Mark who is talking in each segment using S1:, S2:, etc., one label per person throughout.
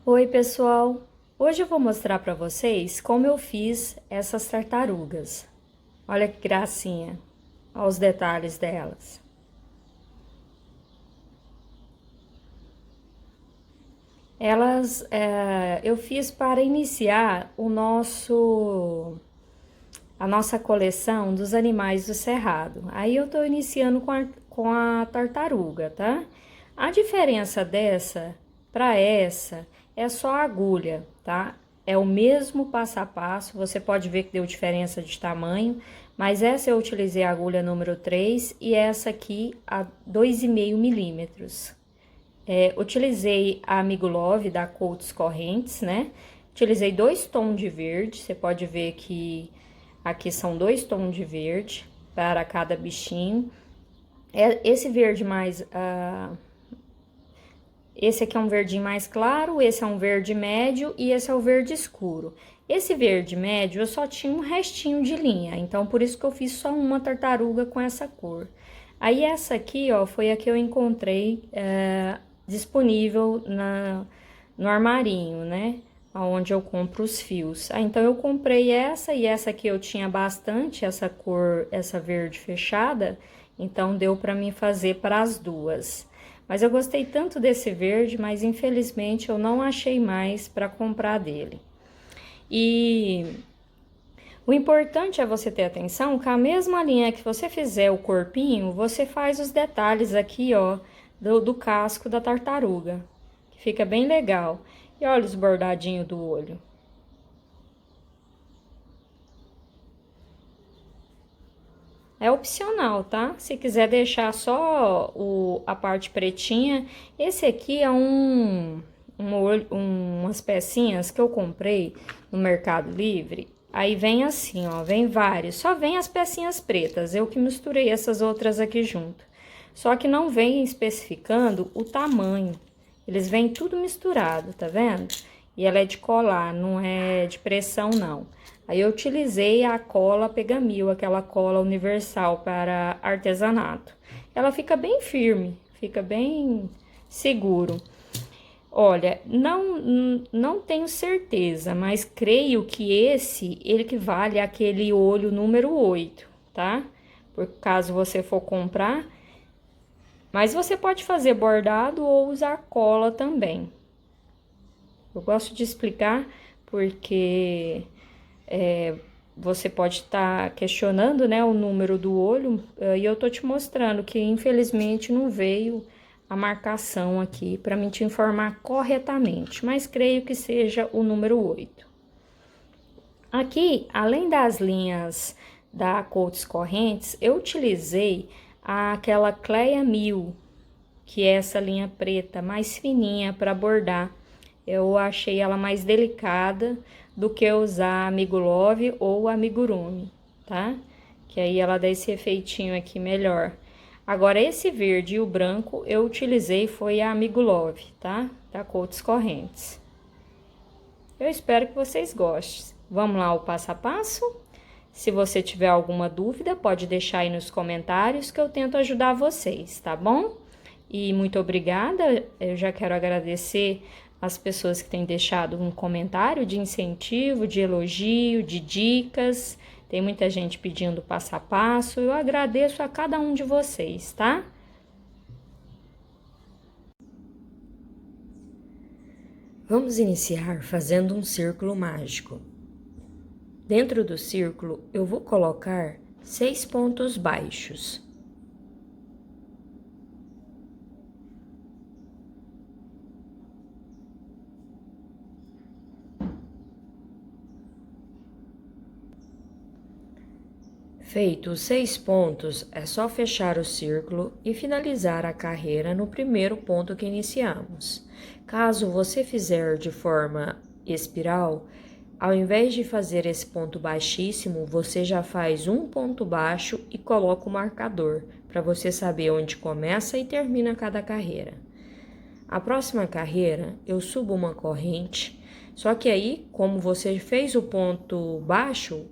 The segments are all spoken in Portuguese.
S1: Oi, pessoal! Hoje eu vou mostrar para vocês como eu fiz essas tartarugas. Olha que gracinha! Olha os detalhes delas. Eu fiz para iniciar a nossa coleção dos animais do cerrado. Aí eu tô iniciando com a tartaruga, tá? A diferença dessa para essa é só a agulha, tá? É o mesmo passo a passo, você pode ver que deu diferença de tamanho, mas essa eu utilizei a agulha número 3 e essa aqui a 2,5 milímetros. Utilizei a Amigo Love da Coats Correntes, né? Utilizei 2 tons de verde, você pode ver que aqui são 2 tons de verde para cada bichinho. Esse verde esse aqui é um verdinho mais claro, esse é um verde médio e esse é o verde escuro. Esse verde médio eu só tinha um restinho de linha, então por isso que eu fiz só uma tartaruga com essa cor. Aí essa aqui, ó, foi a que eu encontrei disponível no armarinho, né? Onde eu compro os fios. Então eu comprei essa e essa aqui eu tinha bastante, essa cor, essa verde fechada, então deu para mim fazer para as duas. Mas eu gostei tanto desse verde, mas infelizmente eu não achei mais para comprar dele. E o importante é você ter atenção que a mesma linha que você fizer o corpinho, você faz os detalhes aqui, ó, do casco da tartaruga, que fica bem legal. E olha os bordadinhos do olho. É opcional, tá? Se quiser deixar só a parte pretinha, esse aqui é umas pecinhas que eu comprei no Mercado Livre. Aí vem assim, ó, vem vários, só vem as pecinhas pretas, eu que misturei essas outras aqui junto. Só que não vem especificando o tamanho, eles vêm tudo misturado, tá vendo? E ela é de colar, não é de pressão não. Aí eu utilizei a cola Pegamil, aquela cola universal para artesanato. Ela fica bem firme, fica bem seguro. Olha, não tenho certeza, mas creio que esse ele equivale àquele olho número 8, tá? Por caso você for comprar. Mas você pode fazer bordado ou usar cola também. Eu gosto de explicar porque você pode estar questionando, né, o número do olho, e eu tô te mostrando que infelizmente não veio a marcação aqui para mim te informar corretamente, mas creio que seja o número 8. Aqui, além das linhas da Coats Correntes, eu utilizei aquela Cleia 1000, que é essa linha preta mais fininha para bordar. Eu achei ela mais delicada do que usar a Amigo Love ou a Amigurumi, tá? Que aí ela dá esse efeitinho aqui melhor. Agora, esse verde e o branco eu utilizei foi a Amigo Love, tá? Da Coats Correntes. Eu espero que vocês gostem. Vamos lá o passo a passo? Se você tiver alguma dúvida, pode deixar aí nos comentários que eu tento ajudar vocês, tá bom? E muito obrigada, eu já quero agradecer as pessoas que têm deixado um comentário de incentivo, de elogio, de dicas. Tem muita gente pedindo passo a passo, eu agradeço a cada um de vocês, tá? Vamos iniciar fazendo um círculo mágico. Dentro do círculo, eu vou colocar 6 pontos baixos. Feito os 6 pontos, é só fechar o círculo e finalizar a carreira no primeiro ponto que iniciamos. Caso você fizer de forma espiral, ao invés de fazer esse ponto baixíssimo, você já faz um ponto baixo e coloca o marcador, para você saber onde começa e termina cada carreira. A próxima carreira, eu subo uma corrente, só que aí, como você fez o ponto baixo,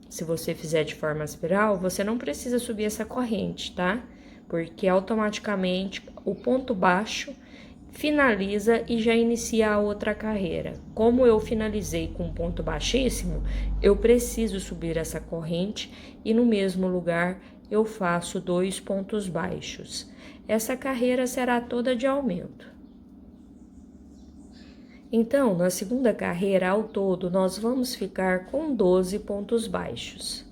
S1: se você fizer de forma espiral, você não precisa subir essa corrente, tá? Porque automaticamente o ponto baixo finaliza e já inicia a outra carreira. Como eu finalizei com um ponto baixíssimo, eu preciso subir essa corrente e no mesmo lugar eu faço 2 pontos baixos. Essa carreira será toda de aumento. Então, na segunda carreira, ao todo, nós vamos ficar com 12 pontos baixos.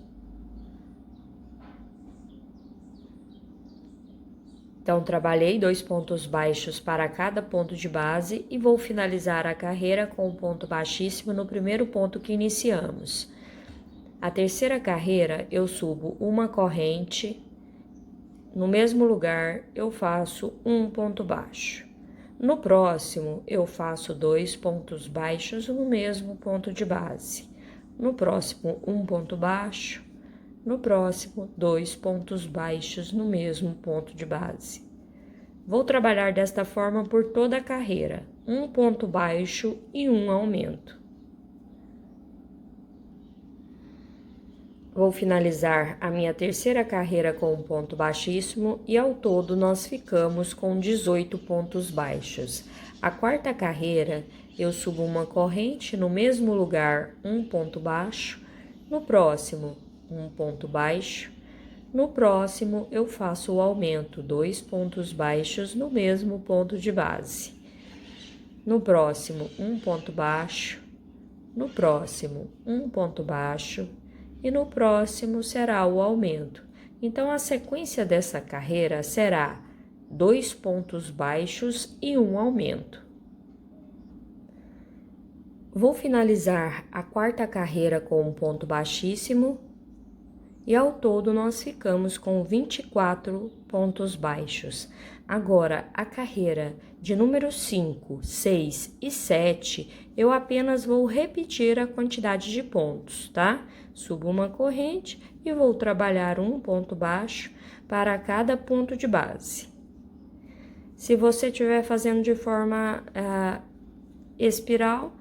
S1: Então, trabalhei 2 pontos baixos para cada ponto de base e vou finalizar a carreira com um ponto baixíssimo no primeiro ponto que iniciamos. A terceira carreira, eu subo uma corrente, no mesmo lugar eu faço um ponto baixo. No próximo, eu faço 2 pontos baixos no mesmo ponto de base. No próximo, um ponto baixo. No próximo, 2 pontos baixos no mesmo ponto de base. Vou trabalhar desta forma por toda a carreira, um ponto baixo e um aumento. Vou finalizar a minha terceira carreira com um ponto baixíssimo e ao todo nós ficamos com 18 pontos baixos. A quarta carreira, eu subo uma corrente no mesmo lugar, um ponto baixo. No próximo, um ponto baixo. No próximo, eu faço o aumento, 2 pontos baixos no mesmo ponto de base. No próximo, um ponto baixo. No próximo, um ponto baixo. E no próximo será o aumento. Então, a sequência dessa carreira será 2 pontos baixos e um aumento. Vou finalizar a quarta carreira com um ponto baixíssimo e ao todo nós ficamos com 24 pontos baixos. Agora, a carreira de número 5, 6 e 7, eu apenas vou repetir a quantidade de pontos, tá? Subo uma corrente e vou trabalhar um ponto baixo para cada ponto de base. Se você estiver fazendo de forma espiral,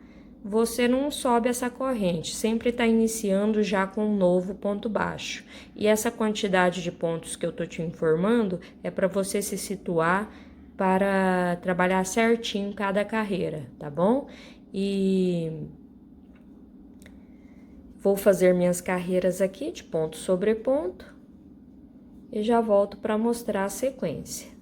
S1: você não sobe essa corrente, sempre está iniciando já com um novo ponto baixo. E essa quantidade de pontos que eu tô te informando é para você se situar para trabalhar certinho cada carreira, tá bom? E vou fazer minhas carreiras aqui de ponto sobre ponto e já volto para mostrar a sequência.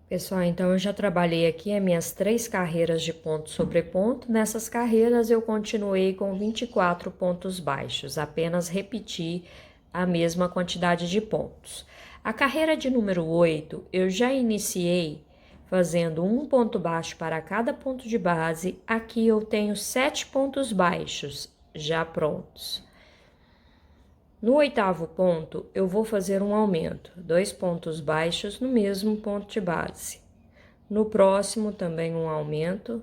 S1: Pessoal, então eu já trabalhei aqui as minhas 3 carreiras de ponto sobre ponto. Nessas carreiras eu continuei com 24 pontos baixos, apenas repeti a mesma quantidade de pontos. A carreira de número 8, eu já iniciei fazendo um ponto baixo para cada ponto de base. Aqui eu tenho 7 pontos baixos já prontos. No 8º ponto, eu vou fazer um aumento, 2 pontos baixos no mesmo ponto de base. No próximo, também um aumento.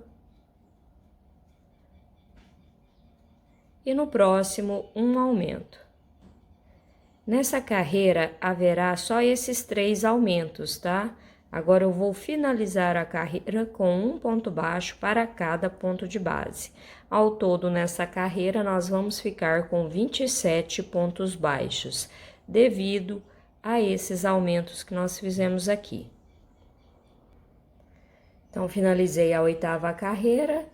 S1: E no próximo, um aumento. Nessa carreira, haverá só esses 3 aumentos, tá? Agora, eu vou finalizar a carreira com um ponto baixo para cada ponto de base. Ao todo, nessa carreira, nós vamos ficar com 27 pontos baixos, devido a esses aumentos que nós fizemos aqui. Então, finalizei a 8ª carreira,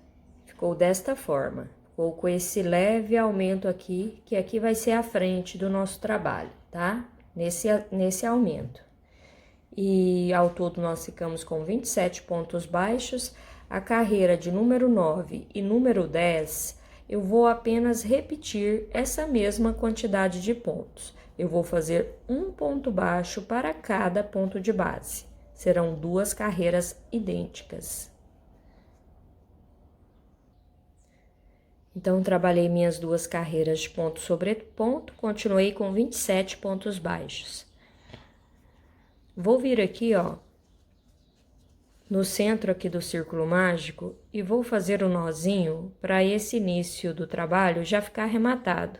S1: ficou desta forma. Ficou com esse leve aumento aqui, que aqui vai ser a frente do nosso trabalho, tá? Nesse aumento. E ao todo nós ficamos com 27 pontos baixos. A carreira de número 9 e número 10, eu vou apenas repetir essa mesma quantidade de pontos. Eu vou fazer um ponto baixo para cada ponto de base. Serão 2 carreiras idênticas. Então, trabalhei minhas 2 carreiras de ponto sobre ponto, continuei com 27 pontos baixos. Vou vir aqui, ó, no centro aqui do círculo mágico e vou fazer um nozinho para esse início do trabalho já ficar arrematado,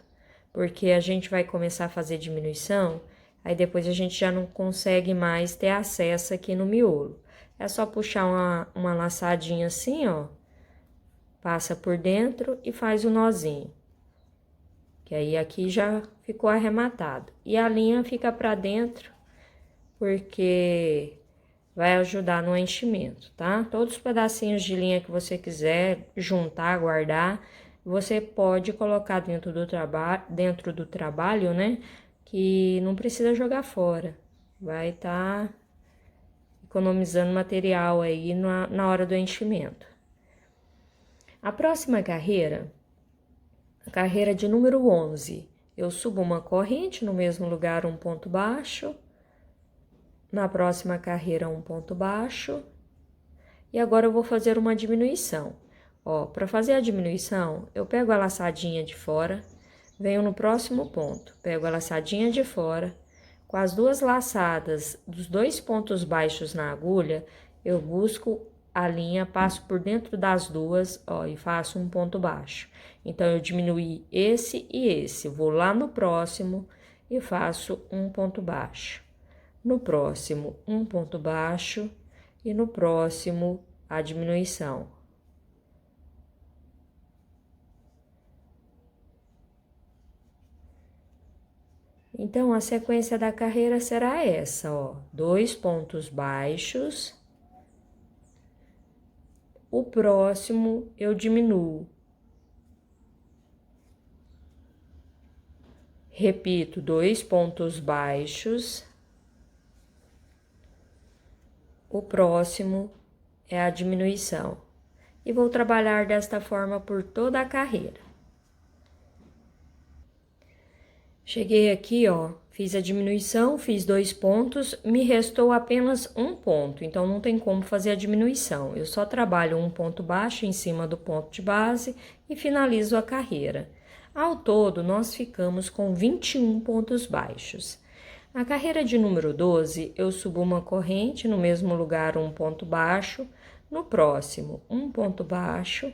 S1: porque a gente vai começar a fazer diminuição, aí depois a gente já não consegue mais ter acesso aqui no miolo. É só puxar uma laçadinha assim, ó, passa por dentro e faz o nozinho. que aí aqui já ficou arrematado. E a linha fica para dentro, porque vai ajudar no enchimento, tá? Todos os pedacinhos de linha que você quiser juntar, guardar, você pode colocar dentro do trabalho, né? Que não precisa jogar fora. Vai estar economizando material aí na hora do enchimento. A próxima carreira, a carreira de número 11, eu subo uma corrente no mesmo lugar, um ponto baixo. Na próxima carreira, um ponto baixo. E agora eu vou fazer uma diminuição. Ó, para fazer a diminuição, eu pego a laçadinha de fora, venho no próximo ponto, pego a laçadinha de fora, com as duas laçadas dos dois pontos baixos na agulha, eu busco a linha, passo por dentro das duas, ó, e faço um ponto baixo. Então, eu diminuí esse e esse, vou lá no próximo e faço um ponto baixo. No próximo, um ponto baixo e no próximo, a diminuição. Então, a sequência da carreira será essa, ó, 2 pontos baixos. O próximo eu diminuo. Repito, 2 pontos baixos. O próximo é a diminuição. E vou trabalhar desta forma por toda a carreira. Cheguei aqui, ó, fiz a diminuição, fiz 2 pontos, me restou apenas um ponto, então não tem como fazer a diminuição. Eu só trabalho um ponto baixo em cima do ponto de base e finalizo a carreira. Ao todo, nós ficamos com 21 pontos baixos. A carreira de número 12, eu subo uma corrente, no mesmo lugar um ponto baixo, no próximo um ponto baixo,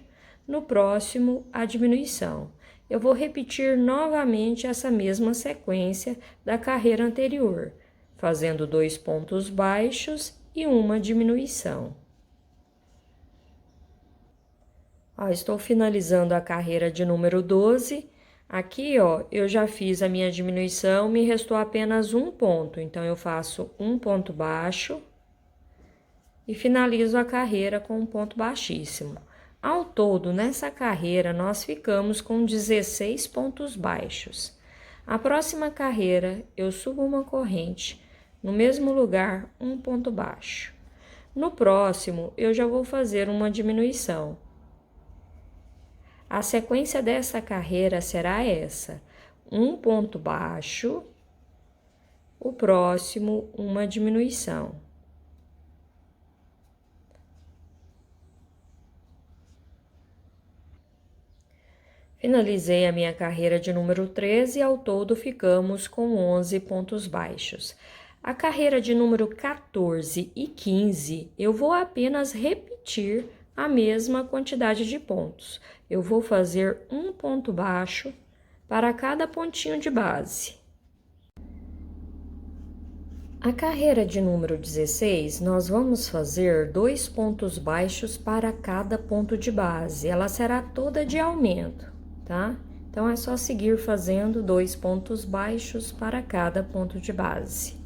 S1: no próximo a diminuição. Eu vou repetir novamente essa mesma sequência da carreira anterior, fazendo 2 pontos baixos e uma diminuição. Ó, estou finalizando a carreira de número 12. Aqui, ó, eu já fiz a minha diminuição, me restou apenas um ponto. Então, eu faço um ponto baixo e finalizo a carreira com um ponto baixíssimo. Ao todo, nessa carreira, nós ficamos com 16 pontos baixos. A próxima carreira, eu subo uma corrente, no mesmo lugar, um ponto baixo. No próximo, eu já vou fazer uma diminuição. A sequência dessa carreira será essa: um ponto baixo, o próximo, uma diminuição. Finalizei a minha carreira de número 13 e ao todo ficamos com 11 pontos baixos. A carreira de número 14 e 15, eu vou apenas repetir a mesma quantidade de pontos. Eu vou fazer um ponto baixo para cada pontinho de base. A carreira de número 16, nós vamos fazer 2 pontos baixos para cada ponto de base. Ela será toda de aumento, tá? Então, é só seguir fazendo 2 pontos baixos para cada ponto de base.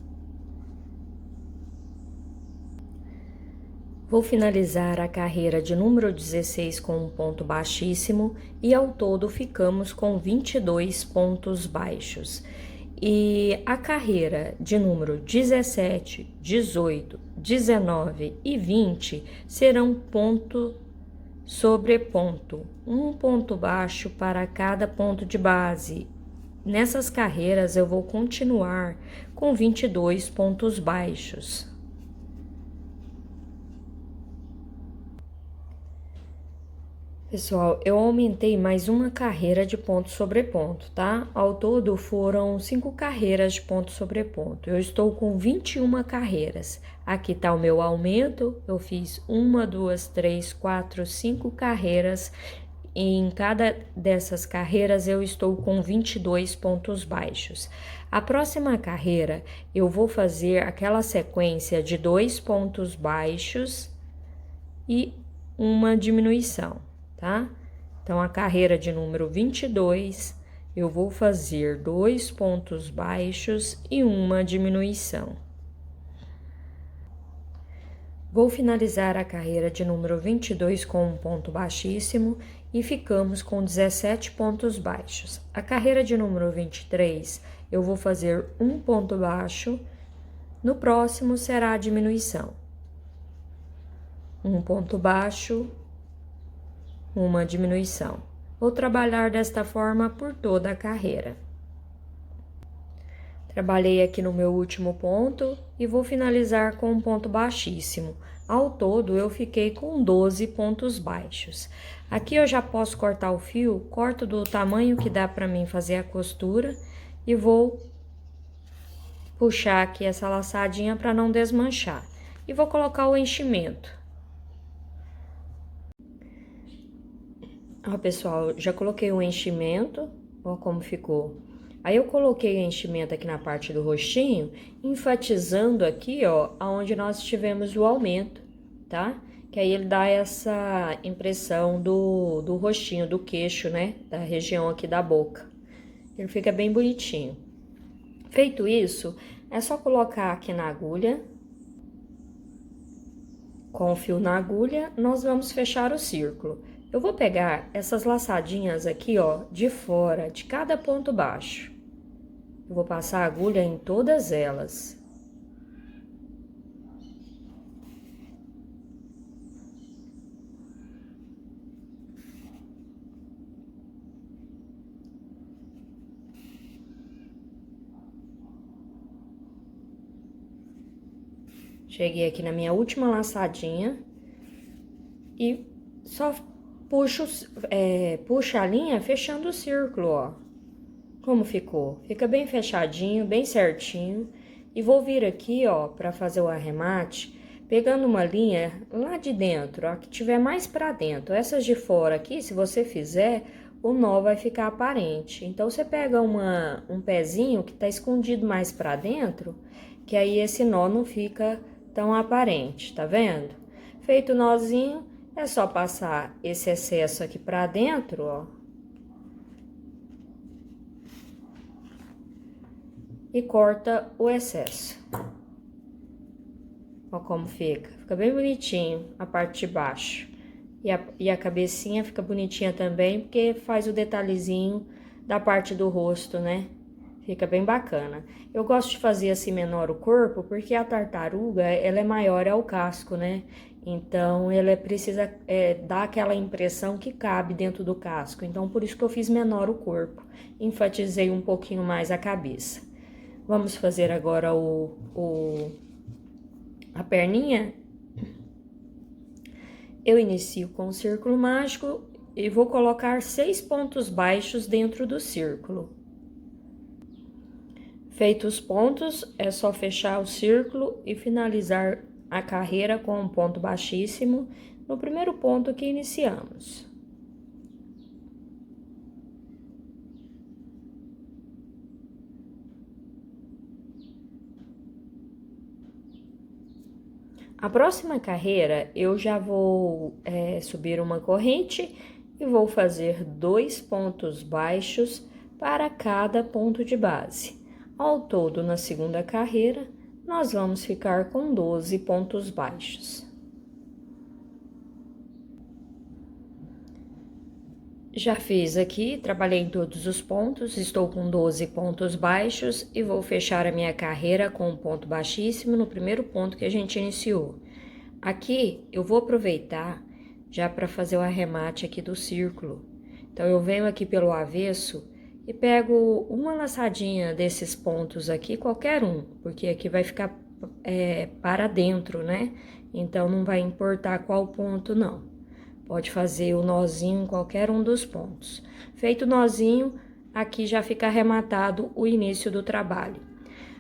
S1: Vou finalizar a carreira de número 16 com um ponto baixíssimo e ao todo ficamos com 22 pontos baixos. E a carreira de número 17, 18, 19 e 20 serão ponto sobre ponto, um ponto baixo para cada ponto de base. Nessas carreiras eu vou continuar com 22 pontos baixos. Pessoal, eu aumentei mais uma carreira de ponto sobre ponto, tá? Ao todo foram 5 carreiras de ponto sobre ponto. Eu estou com 21 carreiras. Aqui tá o meu aumento, eu fiz 1, 2, 3, 4, 5 carreiras. E em cada dessas carreiras eu estou com 22 pontos baixos. A próxima carreira eu vou fazer aquela sequência de 2 pontos baixos e uma diminuição, tá? Então, a carreira de número 22 eu vou fazer 2 pontos baixos e uma diminuição. Vou finalizar a carreira de número 22 com um ponto baixíssimo e ficamos com 17 pontos baixos. A carreira de número 23, eu vou fazer um ponto baixo, no próximo será a diminuição. Um ponto baixo, uma diminuição. Vou trabalhar desta forma por toda a carreira. Trabalhei aqui no meu último ponto e vou finalizar com um ponto baixíssimo. Ao todo, eu fiquei com 12 pontos baixos. Aqui eu já posso cortar o fio, corto do tamanho que dá para mim fazer a costura e vou puxar aqui essa laçadinha para não desmanchar. E vou colocar o enchimento. Ó, pessoal, já coloquei o enchimento, ó como ficou. Aí eu coloquei o enchimento aqui na parte do rostinho, enfatizando aqui, ó, aonde nós tivemos o aumento, tá? Que aí ele dá essa impressão do rostinho, do queixo, né? Da região aqui da boca. Ele fica bem bonitinho. Feito isso, é só colocar aqui na agulha. Com o fio na agulha, nós vamos fechar o círculo. Eu vou pegar essas laçadinhas aqui, ó, de fora de cada ponto baixo. Eu vou passar a agulha em todas elas. Cheguei aqui na minha última laçadinha e só puxa a linha fechando o círculo, ó. Como ficou? Fica bem fechadinho, bem certinho. E vou vir aqui, ó, para fazer o arremate, pegando uma linha lá de dentro, ó, que tiver mais para dentro. Essas de fora aqui, se você fizer, o nó vai ficar aparente. Então, você pega um pezinho que tá escondido mais para dentro, que aí esse nó não fica tão aparente, tá vendo? Feito o nozinho, é só passar esse excesso aqui para dentro, ó. E corta o excesso. Ó como fica. Fica bem bonitinho a parte de baixo. E a cabecinha fica bonitinha também, porque faz o detalhezinho da parte do rosto, né? Fica bem bacana. Eu gosto de fazer assim menor o corpo, porque a tartaruga, ela é maior ao casco, né? Então, ela precisa dar aquela impressão que cabe dentro do casco. Então, por isso que eu fiz menor o corpo. Enfatizei um pouquinho mais a cabeça. Vamos fazer agora a perninha. Eu inicio com o círculo mágico e vou colocar 6 pontos baixos dentro do círculo. Feitos os pontos, é só fechar o círculo e finalizar a carreira com um ponto baixíssimo no primeiro ponto que iniciamos. A próxima carreira, eu já vou subir uma corrente e vou fazer 2 pontos baixos para cada ponto de base. Ao todo, na segunda carreira, nós vamos ficar com 12 pontos baixos. Já fiz aqui, trabalhei em todos os pontos, estou com 12 pontos baixos e vou fechar a minha carreira com um ponto baixíssimo no primeiro ponto que a gente iniciou. Aqui, eu vou aproveitar já para fazer o arremate aqui do círculo. Então, eu venho aqui pelo avesso e pego uma laçadinha desses pontos aqui, qualquer um, porque aqui vai ficar para dentro, né? Então, não vai importar qual ponto, não. Pode fazer o nozinho em qualquer um dos pontos. Feito o nozinho, aqui já fica arrematado o início do trabalho.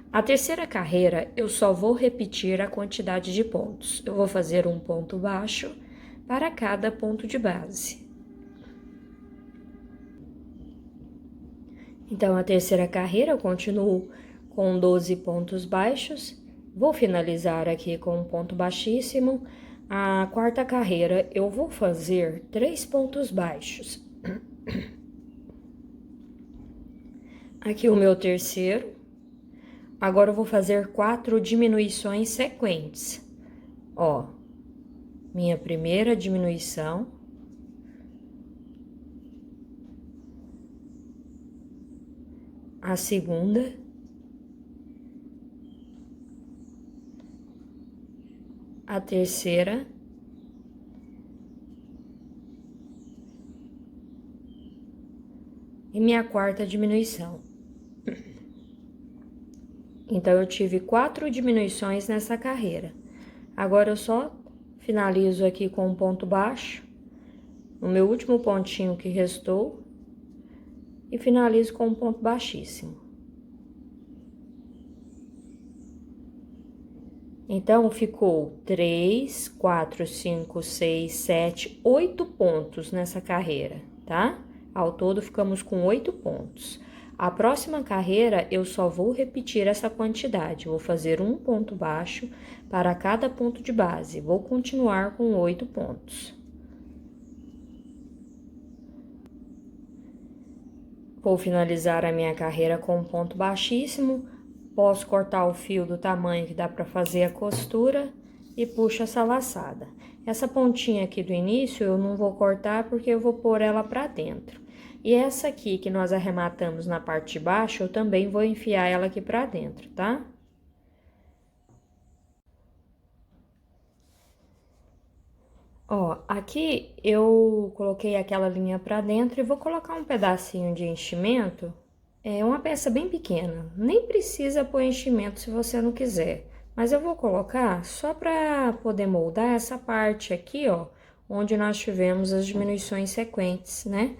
S1: A terceira carreira, eu só vou repetir a quantidade de pontos. Eu vou fazer um ponto baixo para cada ponto de base. Então, a terceira carreira, eu continuo com 12 pontos baixos. Vou finalizar aqui com um ponto baixíssimo. A quarta carreira, eu vou fazer 3 pontos baixos. Aqui o meu terceiro. Agora eu vou fazer 4 diminuições sequentes. Ó, minha primeira diminuição. A segunda. A terceira. E minha quarta diminuição. Então, eu tive 4 diminuições nessa carreira. Agora, eu só finalizo aqui com um ponto baixo, no meu último pontinho que restou, e finalizo com um ponto baixíssimo. Então, ficou 3, 4, 5, 6, 7, 8 pontos nessa carreira, tá? Ao todo, ficamos com 8 pontos. A próxima carreira, eu só vou repetir essa quantidade. Vou fazer um ponto baixo para cada ponto de base. Vou continuar com 8 pontos. Vou finalizar a minha carreira com um ponto baixíssimo. Posso cortar o fio do tamanho que dá para fazer a costura e puxo essa laçada. Essa pontinha aqui do início eu não vou cortar porque eu vou pôr ela para dentro. E essa aqui que nós arrematamos na parte de baixo, eu também vou enfiar ela aqui para dentro, tá? Ó, aqui eu coloquei aquela linha para dentro e vou colocar um pedacinho de enchimento. É uma peça bem pequena, nem precisa pôr enchimento se você não quiser. Mas eu vou colocar só para poder moldar essa parte aqui, ó, onde nós tivemos as diminuições sequentes, né?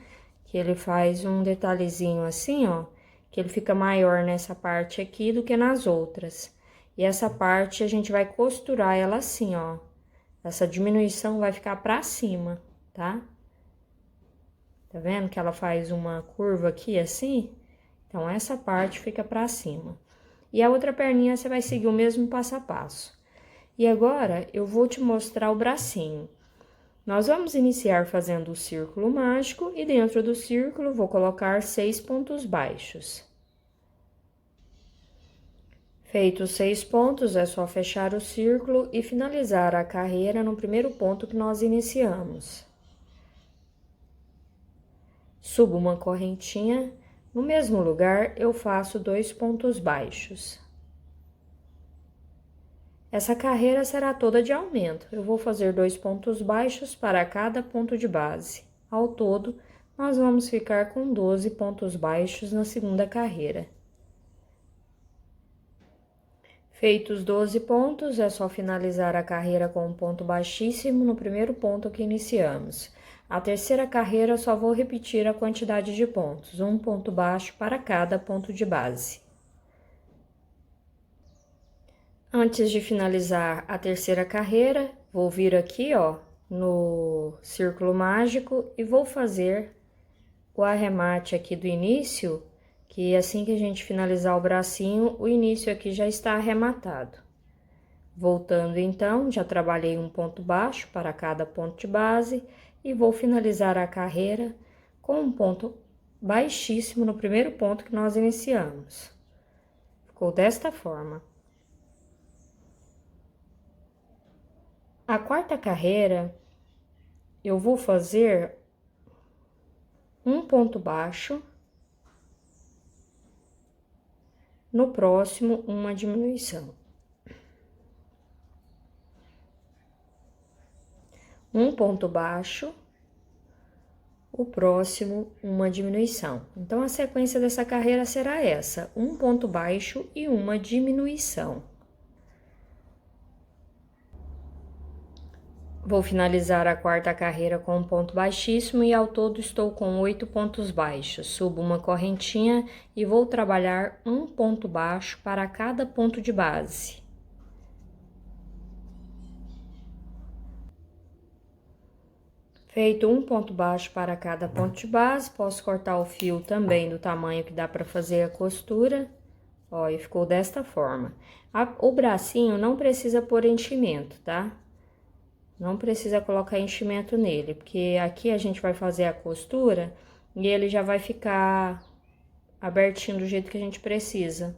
S1: Que ele faz um detalhezinho assim, ó, que ele fica maior nessa parte aqui do que nas outras. E essa parte a gente vai costurar ela assim, ó. Essa diminuição vai ficar pra cima, tá? Tá vendo que ela faz uma curva aqui assim? Então, essa parte fica pra cima. E a outra perninha você vai seguir o mesmo passo a passo. E agora, eu vou te mostrar o bracinho. Nós vamos iniciar fazendo o círculo mágico e dentro do círculo vou colocar 6 pontos baixos. Feitos 6 pontos, é só fechar o círculo e finalizar a carreira no primeiro ponto que nós iniciamos. Subo uma correntinha, no mesmo lugar eu faço 2 pontos baixos. Essa carreira será toda de aumento, eu vou fazer 2 pontos baixos para cada ponto de base. Ao todo, nós vamos ficar com 12 pontos baixos na segunda carreira. Feitos 12 pontos, é só finalizar a carreira com um ponto baixíssimo no primeiro ponto que iniciamos. A terceira carreira, só vou repetir a quantidade de pontos, um ponto baixo para cada ponto de base. Antes de finalizar a terceira carreira, vou vir aqui, ó, no círculo mágico e vou fazer o arremate aqui do início, que assim que a gente finalizar o bracinho, o início aqui já está arrematado. Voltando então, já trabalhei um ponto baixo para cada ponto de base e vou finalizar a carreira com um ponto baixíssimo no primeiro ponto que nós iniciamos. Ficou desta forma. A quarta carreira, eu vou fazer um ponto baixo, no próximo uma diminuição. Um ponto baixo, o próximo uma diminuição. Então, a sequência dessa carreira será essa: um ponto baixo e uma diminuição. Vou finalizar a quarta carreira com um ponto baixíssimo e ao todo estou com 8 pontos baixos. Subo uma correntinha e vou trabalhar um ponto baixo para cada ponto de base. Feito um ponto baixo para cada ponto de base, posso cortar o fio também do tamanho que dá para fazer a costura. Ó, e ficou desta forma. O bracinho não precisa pôr enchimento, tá? Não precisa colocar enchimento nele, porque aqui a gente vai fazer a costura e ele já vai ficar abertinho do jeito que a gente precisa.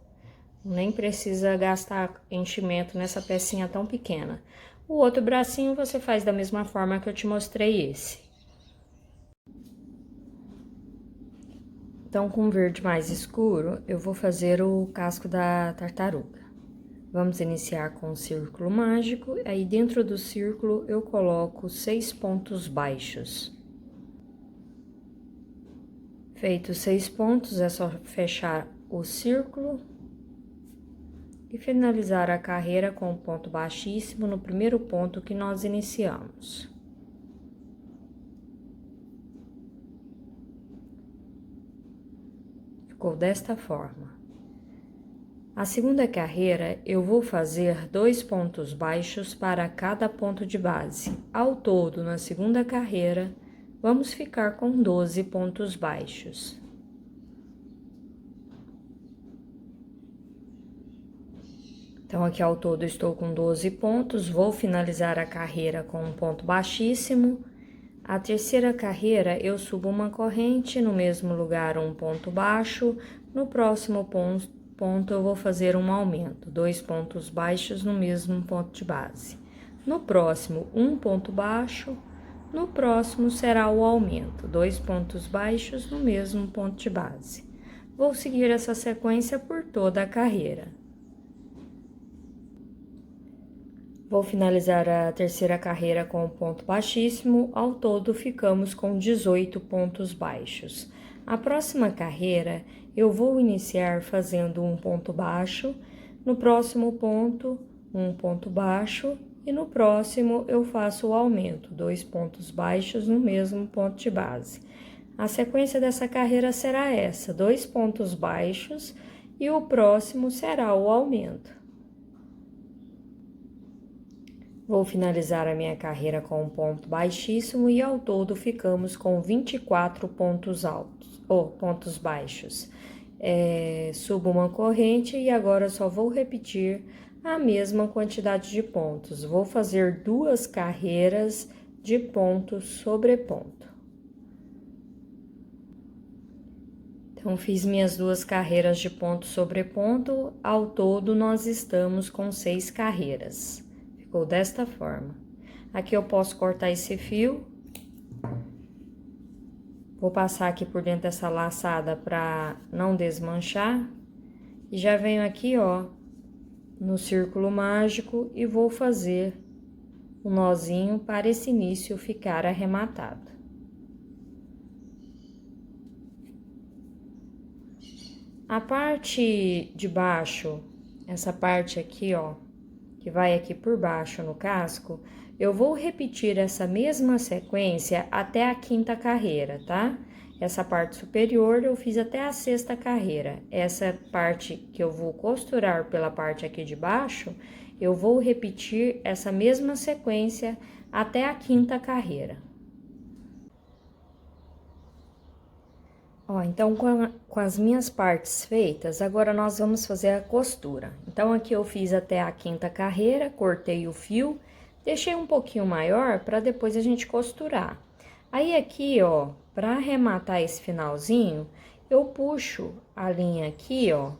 S1: Nem precisa gastar enchimento nessa pecinha tão pequena. O outro bracinho você faz da mesma forma que eu te mostrei esse. Então, com verde mais escuro, eu vou fazer o casco da tartaruga. Vamos iniciar com o círculo mágico, aí dentro do círculo eu coloco 6 pontos baixos. Feitos 6 pontos, é só fechar o círculo e finalizar a carreira com um ponto baixíssimo no primeiro ponto que nós iniciamos. Ficou desta forma. A segunda carreira, eu vou fazer 2 pontos baixos para cada ponto de base. Ao todo, na segunda carreira, vamos ficar com 12 pontos baixos. Então, aqui ao todo estou com 12 pontos, vou finalizar a carreira com um ponto baixíssimo. A terceira carreira, eu subo uma corrente, no mesmo lugar um ponto baixo, no próximo ponto eu vou fazer um aumento, 2 pontos baixos no mesmo ponto de base. No próximo, um ponto baixo, no próximo será o aumento, 2 pontos baixos no mesmo ponto de base. Vou seguir essa sequência por toda a carreira. Vou finalizar a terceira carreira com um ponto baixíssimo, ao todo ficamos com 18 pontos baixos. A próxima carreira, eu vou iniciar fazendo um ponto baixo, no próximo ponto, um ponto baixo, e no próximo eu faço o aumento, 2 pontos baixos no mesmo ponto de base. A sequência dessa carreira será essa, 2 pontos baixos, e o próximo será o aumento. Vou finalizar a minha carreira com um ponto baixíssimo e ao todo ficamos com 24 pontos altos, ou pontos baixos. Subo uma corrente e agora só vou repetir a mesma quantidade de pontos. Vou fazer 2 carreiras de ponto sobre ponto. Então, fiz minhas 2 carreiras de ponto sobre ponto, ao todo nós estamos com 6 carreiras. Ficou desta forma. Aqui eu posso cortar esse fio. Vou passar aqui por dentro dessa laçada para não desmanchar. E já venho aqui, ó, no círculo mágico e vou fazer um nozinho para esse início ficar arrematado. A parte de baixo, essa parte aqui, ó, que vai aqui por baixo no casco, eu vou repetir essa mesma sequência até a 5ª carreira, tá? Essa parte superior eu fiz até a 6ª carreira. Essa parte que eu vou costurar pela parte aqui de baixo, eu vou repetir essa mesma sequência até a 5ª carreira. Ó, então, com as minhas partes feitas, agora nós vamos fazer a costura. Então, aqui eu fiz até a 5ª carreira, cortei o fio, deixei um pouquinho maior para depois a gente costurar. Aí, aqui, ó, para arrematar esse finalzinho, eu puxo a linha aqui, ó.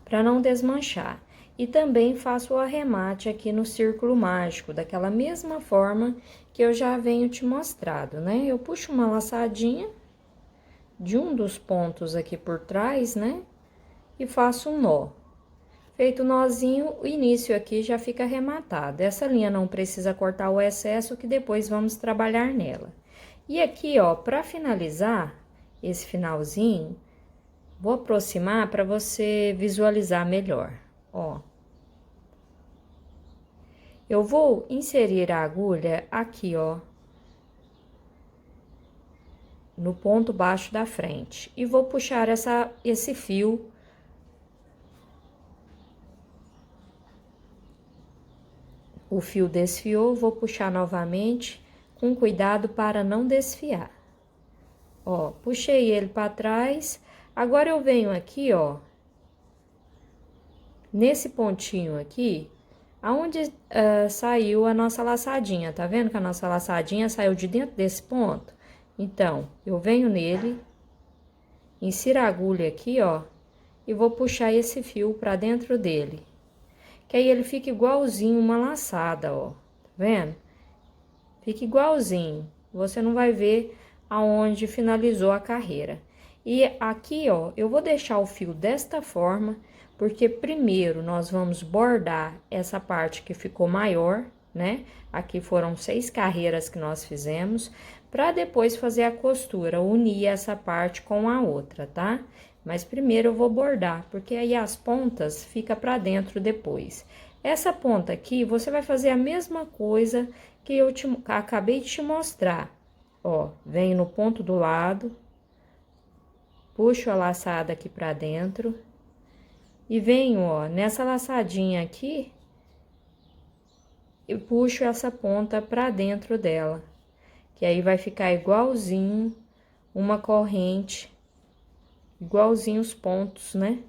S1: Para não desmanchar. E também faço o arremate aqui no círculo mágico, daquela mesma forma que eu já venho te mostrado, né? Eu puxo uma laçadinha de um dos pontos aqui por trás, né? E faço um nó. Feito o nozinho, o início aqui já fica arrematado. Essa linha não precisa cortar o excesso, que depois vamos trabalhar nela. E aqui, ó, para finalizar esse finalzinho, vou aproximar para você visualizar melhor. Ó, eu vou inserir a agulha aqui, ó, no ponto baixo da frente e vou puxar esse fio o fio desfiou, vou puxar novamente com cuidado para não desfiar. Ó, puxei ele para trás, agora eu venho aqui, ó. Nesse pontinho aqui, Aonde saiu a nossa laçadinha, tá vendo que a nossa laçadinha saiu de dentro desse ponto? Então, eu venho nele, insiro a agulha aqui, ó, e vou puxar esse fio pra dentro dele. Que aí ele fica igualzinho uma laçada, ó, tá vendo? Fica igualzinho, você não vai ver aonde finalizou a carreira. E aqui, ó, eu vou deixar o fio desta forma, porque primeiro nós vamos bordar essa parte que ficou maior, né? Aqui foram 6 carreiras que nós fizemos, para depois fazer a costura, unir essa parte com a outra, tá? Mas primeiro eu vou bordar, porque aí as pontas fica para dentro depois. Essa ponta aqui, você vai fazer a mesma coisa que eu acabei de te mostrar. Ó, venho no ponto do lado, puxo a laçada aqui pra dentro e venho, ó, nessa laçadinha aqui, eu puxo essa ponta pra dentro dela, que aí vai ficar igualzinho uma corrente, igualzinho os pontos, né,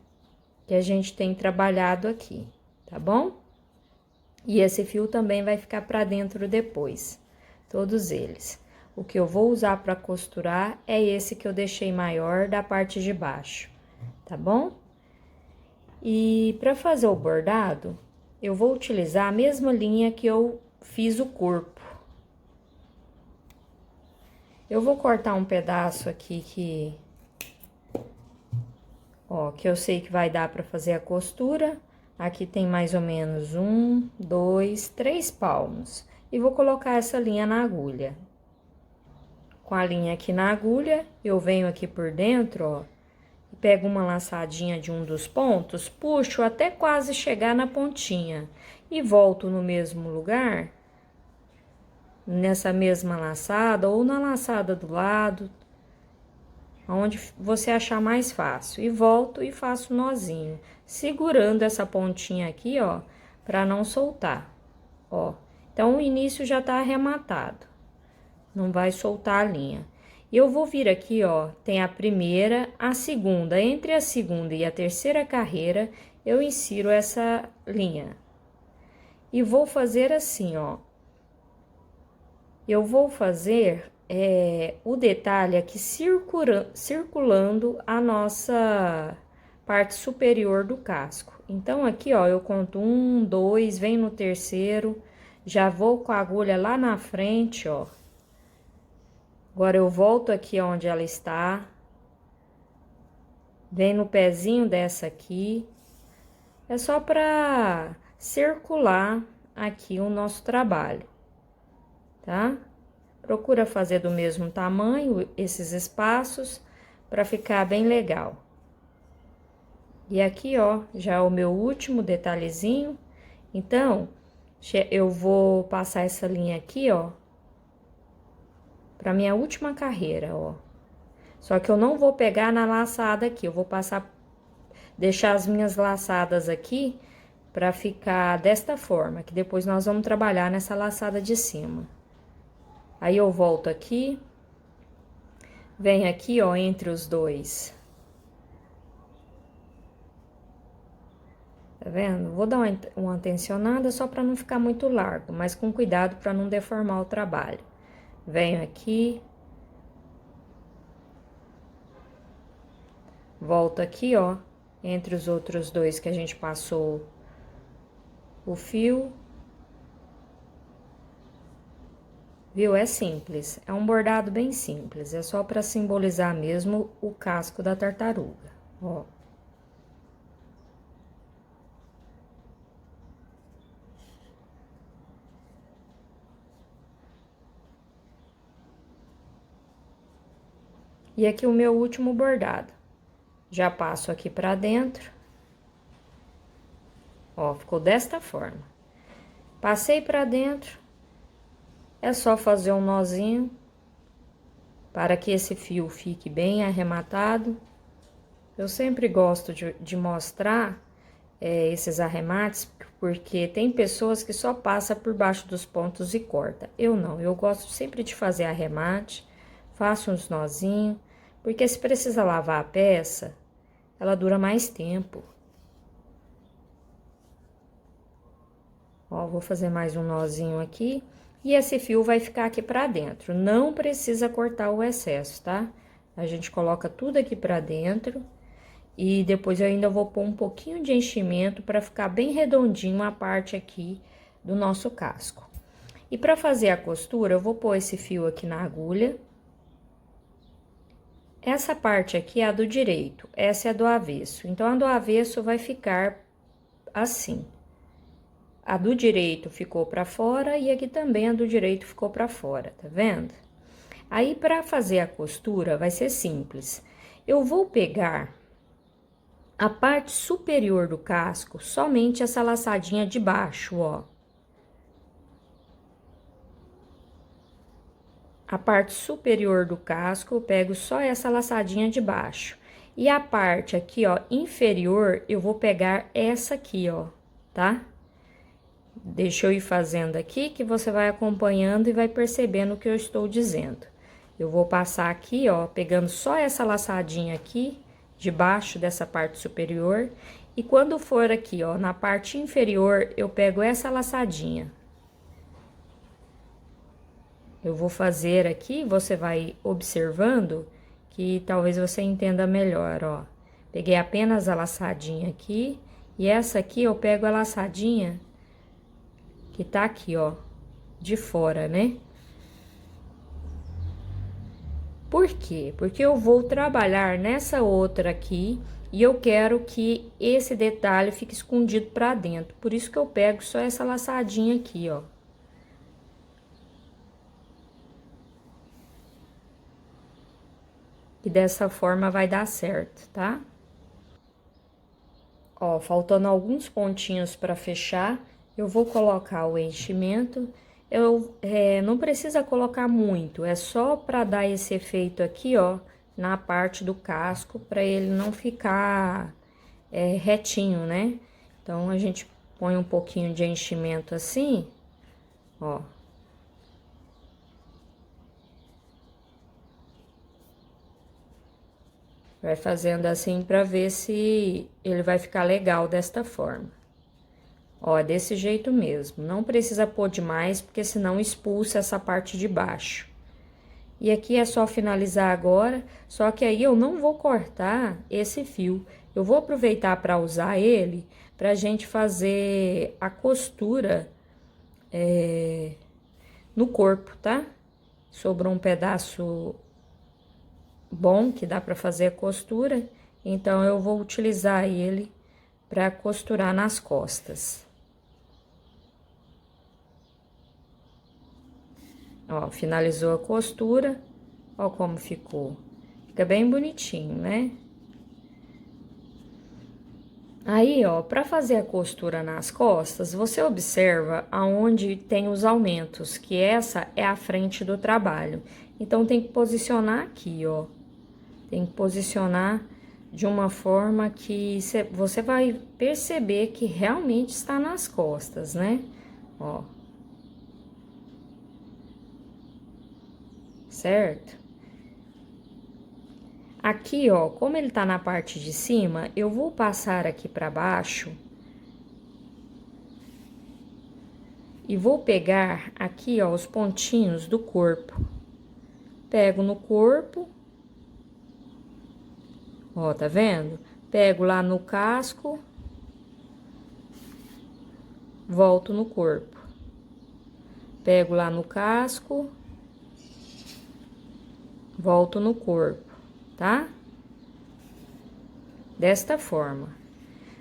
S1: que a gente tem trabalhado aqui, tá bom? E esse fio também vai ficar pra dentro depois, todos eles. O que eu vou usar para costurar é esse que eu deixei maior da parte de baixo, tá bom? E para fazer o bordado, eu vou utilizar a mesma linha que eu fiz o corpo. Eu vou cortar um pedaço aqui que eu sei que vai dar para fazer a costura. Aqui tem mais ou menos 1, 2, 3 palmos. E vou colocar essa linha na agulha. Com a linha aqui na agulha, eu venho aqui por dentro, ó, e pego uma laçadinha de um dos pontos, puxo até quase chegar na pontinha e volto no mesmo lugar, nessa mesma laçada ou na laçada do lado, onde você achar mais fácil. E volto e faço nozinho, segurando essa pontinha aqui, ó, pra não soltar, ó. Então, o início já tá arrematado. Não vai soltar a linha. Eu vou vir aqui, ó, tem a primeira, a segunda. Entre a segunda e a terceira carreira, eu insiro essa linha. E vou fazer assim, ó. Eu vou fazer o detalhe aqui circulando a nossa parte superior do casco. Então, aqui, ó, eu conto 1, 2, venho no terceiro, já vou com a agulha lá na frente, ó. Agora, eu volto aqui onde ela está, venho no pezinho dessa aqui, é só para circular aqui o nosso trabalho, tá? Procura fazer do mesmo tamanho esses espaços, para ficar bem legal. E aqui, ó, já é o meu último detalhezinho, então, eu vou passar essa linha aqui, ó, para minha última carreira, ó. Só que eu não vou pegar na laçada aqui, eu vou deixar as minhas laçadas aqui para ficar desta forma, que depois nós vamos trabalhar nessa laçada de cima. Aí eu volto aqui, venho aqui, ó, entre os dois. Tá vendo? Vou dar uma tensionada só para não ficar muito largo, mas com cuidado para não deformar o trabalho. Venho aqui, volto aqui, ó, entre os outros dois que a gente passou o fio. Viu? É simples, é um bordado bem simples, é só para simbolizar mesmo o casco da tartaruga, ó. E aqui o meu último bordado. Já passo aqui pra dentro. Ó, ficou desta forma. Passei pra dentro. É só fazer um nozinho para que esse fio fique bem arrematado. Eu sempre gosto de mostrar esses arremates, porque tem pessoas que só passam por baixo dos pontos e corta. Eu não, eu gosto sempre de fazer arremate, faço uns nozinhos, porque se precisa lavar a peça, ela dura mais tempo. Ó, vou fazer mais um nozinho aqui. E esse fio vai ficar aqui pra dentro. Não precisa cortar o excesso, tá? A gente coloca tudo aqui pra dentro. E depois eu ainda vou pôr um pouquinho de enchimento pra ficar bem redondinho a parte aqui do nosso casco. E pra fazer a costura, eu vou pôr esse fio aqui na agulha. Essa parte aqui é a do direito, essa é a do avesso. Então, a do avesso vai ficar assim. A do direito ficou pra fora e aqui também a do direito ficou pra fora, tá vendo? Aí, pra fazer a costura, vai ser simples. Eu vou pegar a parte superior do casco, somente essa laçadinha de baixo, ó. A parte superior do casco, eu pego só essa laçadinha de baixo. E a parte aqui, ó, inferior, eu vou pegar essa aqui, ó, tá? Deixa eu ir fazendo aqui, que você vai acompanhando e vai percebendo o que eu estou dizendo. Eu vou passar aqui, ó, pegando só essa laçadinha aqui, debaixo dessa parte superior. E quando for aqui, ó, na parte inferior, eu pego essa laçadinha. Eu vou fazer aqui, você vai observando, que talvez você entenda melhor, ó. Peguei apenas a laçadinha aqui, e essa aqui eu pego a laçadinha que tá aqui, ó, de fora, né? Por quê? Porque eu vou trabalhar nessa outra aqui, e eu quero que esse detalhe fique escondido pra dentro. Por isso que eu pego só essa laçadinha aqui, ó. E dessa forma vai dar certo, tá? Ó, faltando alguns pontinhos pra fechar, eu vou colocar o enchimento. Não precisa colocar muito, é só pra dar esse efeito aqui, ó, na parte do casco, pra ele não ficar retinho, né? Então, a gente põe um pouquinho de enchimento assim, ó. Vai fazendo assim pra ver se ele vai ficar legal desta forma. Ó, desse jeito mesmo. Não precisa pôr demais, porque senão expulsa essa parte de baixo. E aqui é só finalizar agora, só que aí eu não vou cortar esse fio. Eu vou aproveitar para usar ele pra gente fazer a costura no corpo, tá? Sobrou um pedaço bom que dá para fazer a costura, então eu vou utilizar ele para costurar nas costas. Ó, finalizou a costura, ó como ficou. Fica bem bonitinho, né? Aí, ó, para fazer a costura nas costas, você observa aonde tem os aumentos, que essa é a frente do trabalho. Então, tem que posicionar aqui, ó. Tem que posicionar de uma forma que você vai perceber que realmente está nas costas, né? Ó. Certo? Aqui, ó, como ele tá na parte de cima, eu vou passar aqui pra baixo. E vou pegar aqui, ó, os pontinhos do corpo. Pego no corpo. Ó, tá vendo? Pego lá no casco, volto no corpo. Pego lá no casco, volto no corpo, tá? Desta forma.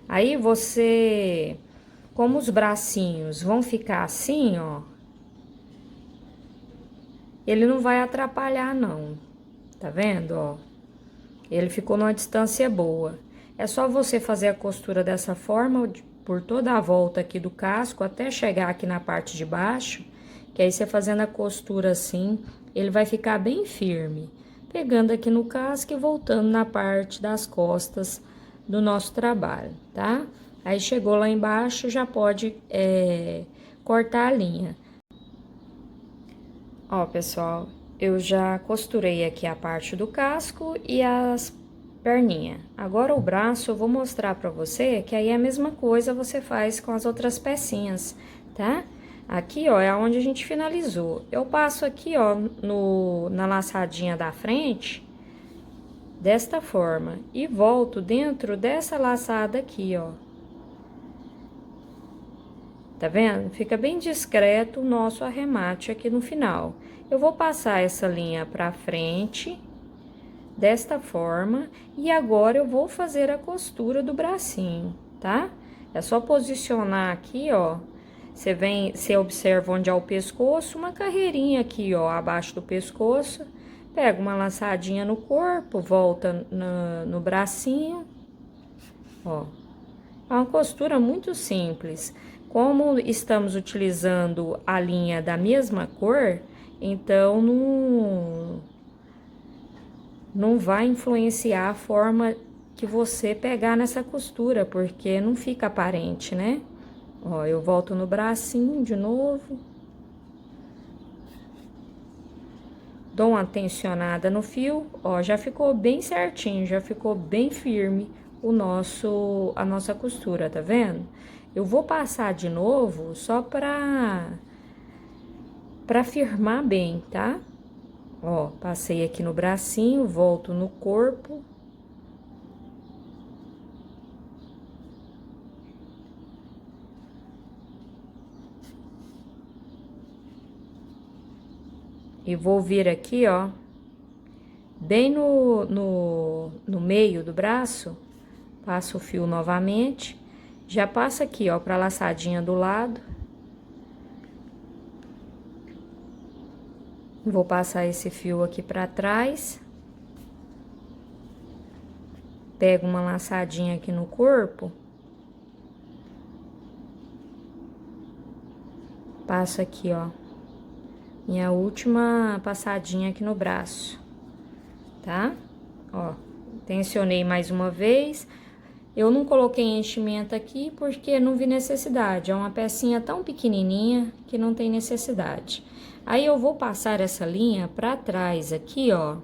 S1: Aí você, como os bracinhos vão ficar assim, ó, ele não vai atrapalhar, não. Tá vendo, ó? Ele ficou numa distância boa. É só você fazer a costura dessa forma, por toda a volta aqui do casco, até chegar aqui na parte de baixo, que aí você fazendo a costura assim, ele vai ficar bem firme. Pegando aqui no casco e voltando na parte das costas do nosso trabalho, tá? Aí, chegou lá embaixo, já pode cortar a linha. Ó, pessoal, eu já costurei aqui a parte do casco e as perninhas. Agora, o braço, eu vou mostrar pra você que aí é a mesma coisa você faz com as outras pecinhas. tá? Aqui, ó, é onde a gente finalizou. Eu passo aqui, ó, na laçadinha da frente, desta forma, e volto dentro dessa laçada aqui, ó. Tá vendo? Fica bem discreto o nosso arremate aqui no final. Eu vou passar essa linha pra frente, desta forma, e agora eu vou fazer a costura do bracinho, tá? É só posicionar aqui, ó. Você observa onde é o pescoço, uma carreirinha aqui, ó, abaixo do pescoço. Pega uma laçadinha no corpo, volta no bracinho, ó. É uma costura muito simples. Como estamos utilizando a linha da mesma cor, então não vai influenciar a forma que você pegar nessa costura, porque não fica aparente, né? Ó, eu volto no bracinho de novo. Dou uma tensionada no fio, ó, já ficou bem certinho, já ficou bem firme a nossa costura, tá vendo? Eu vou passar de novo só pra firmar bem, tá? Ó, passei aqui no bracinho, volto no corpo. E vou vir aqui, ó, bem no meio do braço, passo o fio novamente, já passa aqui, ó, pra laçadinha do lado. Vou passar esse fio aqui pra trás. Pego uma laçadinha aqui no corpo. Passo aqui, ó, minha última passadinha aqui no braço, tá? Ó, tensionei mais uma vez. Eu não coloquei enchimento aqui porque não vi necessidade. É uma pecinha tão pequenininha que não tem necessidade. Aí, eu vou passar essa linha pra trás aqui, ó.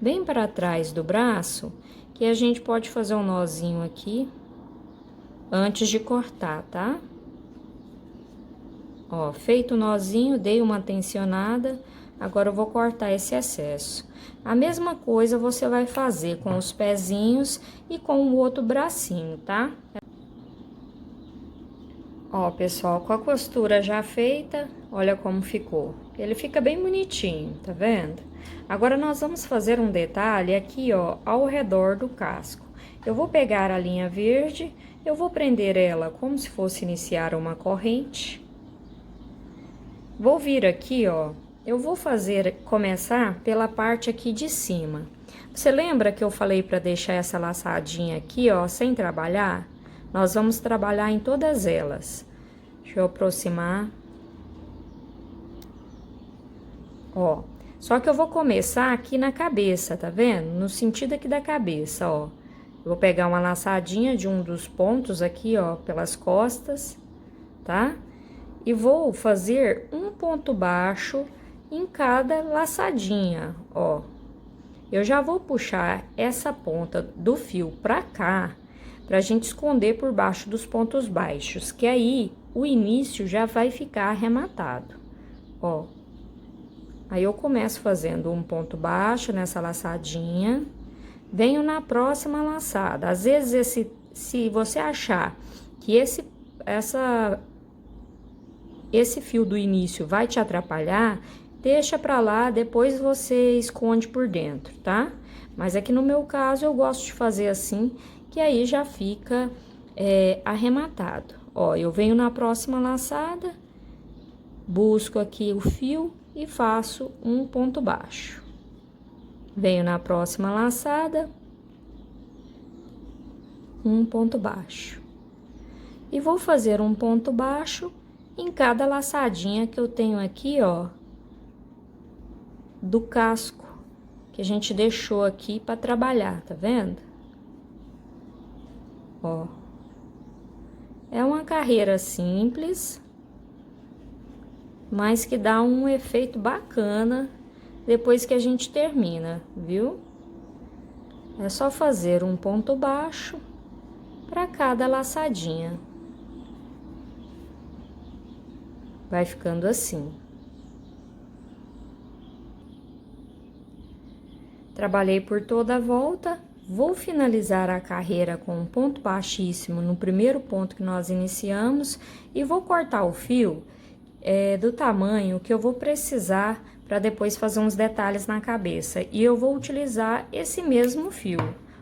S1: Bem pra trás do braço, que a gente pode fazer um nozinho aqui antes de cortar, tá? Ó, feito o nozinho, dei uma tensionada, agora eu vou cortar esse excesso. A mesma coisa você vai fazer com os pezinhos e com o outro bracinho, tá? Ó, pessoal, com a costura já feita, olha como ficou. Ele fica bem bonitinho, tá vendo? Agora, nós vamos fazer um detalhe aqui, ó, ao redor do casco. Eu vou pegar a linha verde, eu vou prender ela como se fosse iniciar uma corrente. Vou vir aqui, ó, eu vou começar pela parte aqui de cima. Você lembra que eu falei para deixar essa laçadinha aqui, ó, sem trabalhar? Nós vamos trabalhar em todas elas. Deixa eu aproximar. Ó, só que eu vou começar aqui na cabeça, tá vendo? No sentido aqui da cabeça, ó. Eu vou pegar uma laçadinha de um dos pontos aqui, ó, pelas costas, tá? E vou fazer um ponto baixo em cada laçadinha, ó. Eu já vou puxar essa ponta do fio pra cá, pra gente esconder por baixo dos pontos baixos, que aí o início já vai ficar arrematado, ó. Aí, eu começo fazendo um ponto baixo nessa laçadinha, venho na próxima laçada. Às vezes, se você achar que esse fio do início vai te atrapalhar, deixa pra lá, depois você esconde por dentro, tá? Mas aqui no meu caso, eu gosto de fazer assim, que aí já fica arrematado. Ó, eu venho na próxima laçada, busco aqui o fio e faço um ponto baixo. Venho na próxima laçada, um ponto baixo. E vou fazer um ponto baixo em cada laçadinha que eu tenho aqui, ó, do casco que a gente deixou aqui para trabalhar, tá vendo? Ó, é uma carreira simples, mas que dá um efeito bacana depois que a gente termina, viu? É só fazer um ponto baixo para cada laçadinha. Vai ficando assim. Trabalhei por toda a volta, vou finalizar a carreira com um ponto baixíssimo no primeiro ponto que nós iniciamos e vou cortar o fio do tamanho que eu vou precisar para depois fazer uns detalhes na cabeça. E eu vou utilizar esse mesmo fio.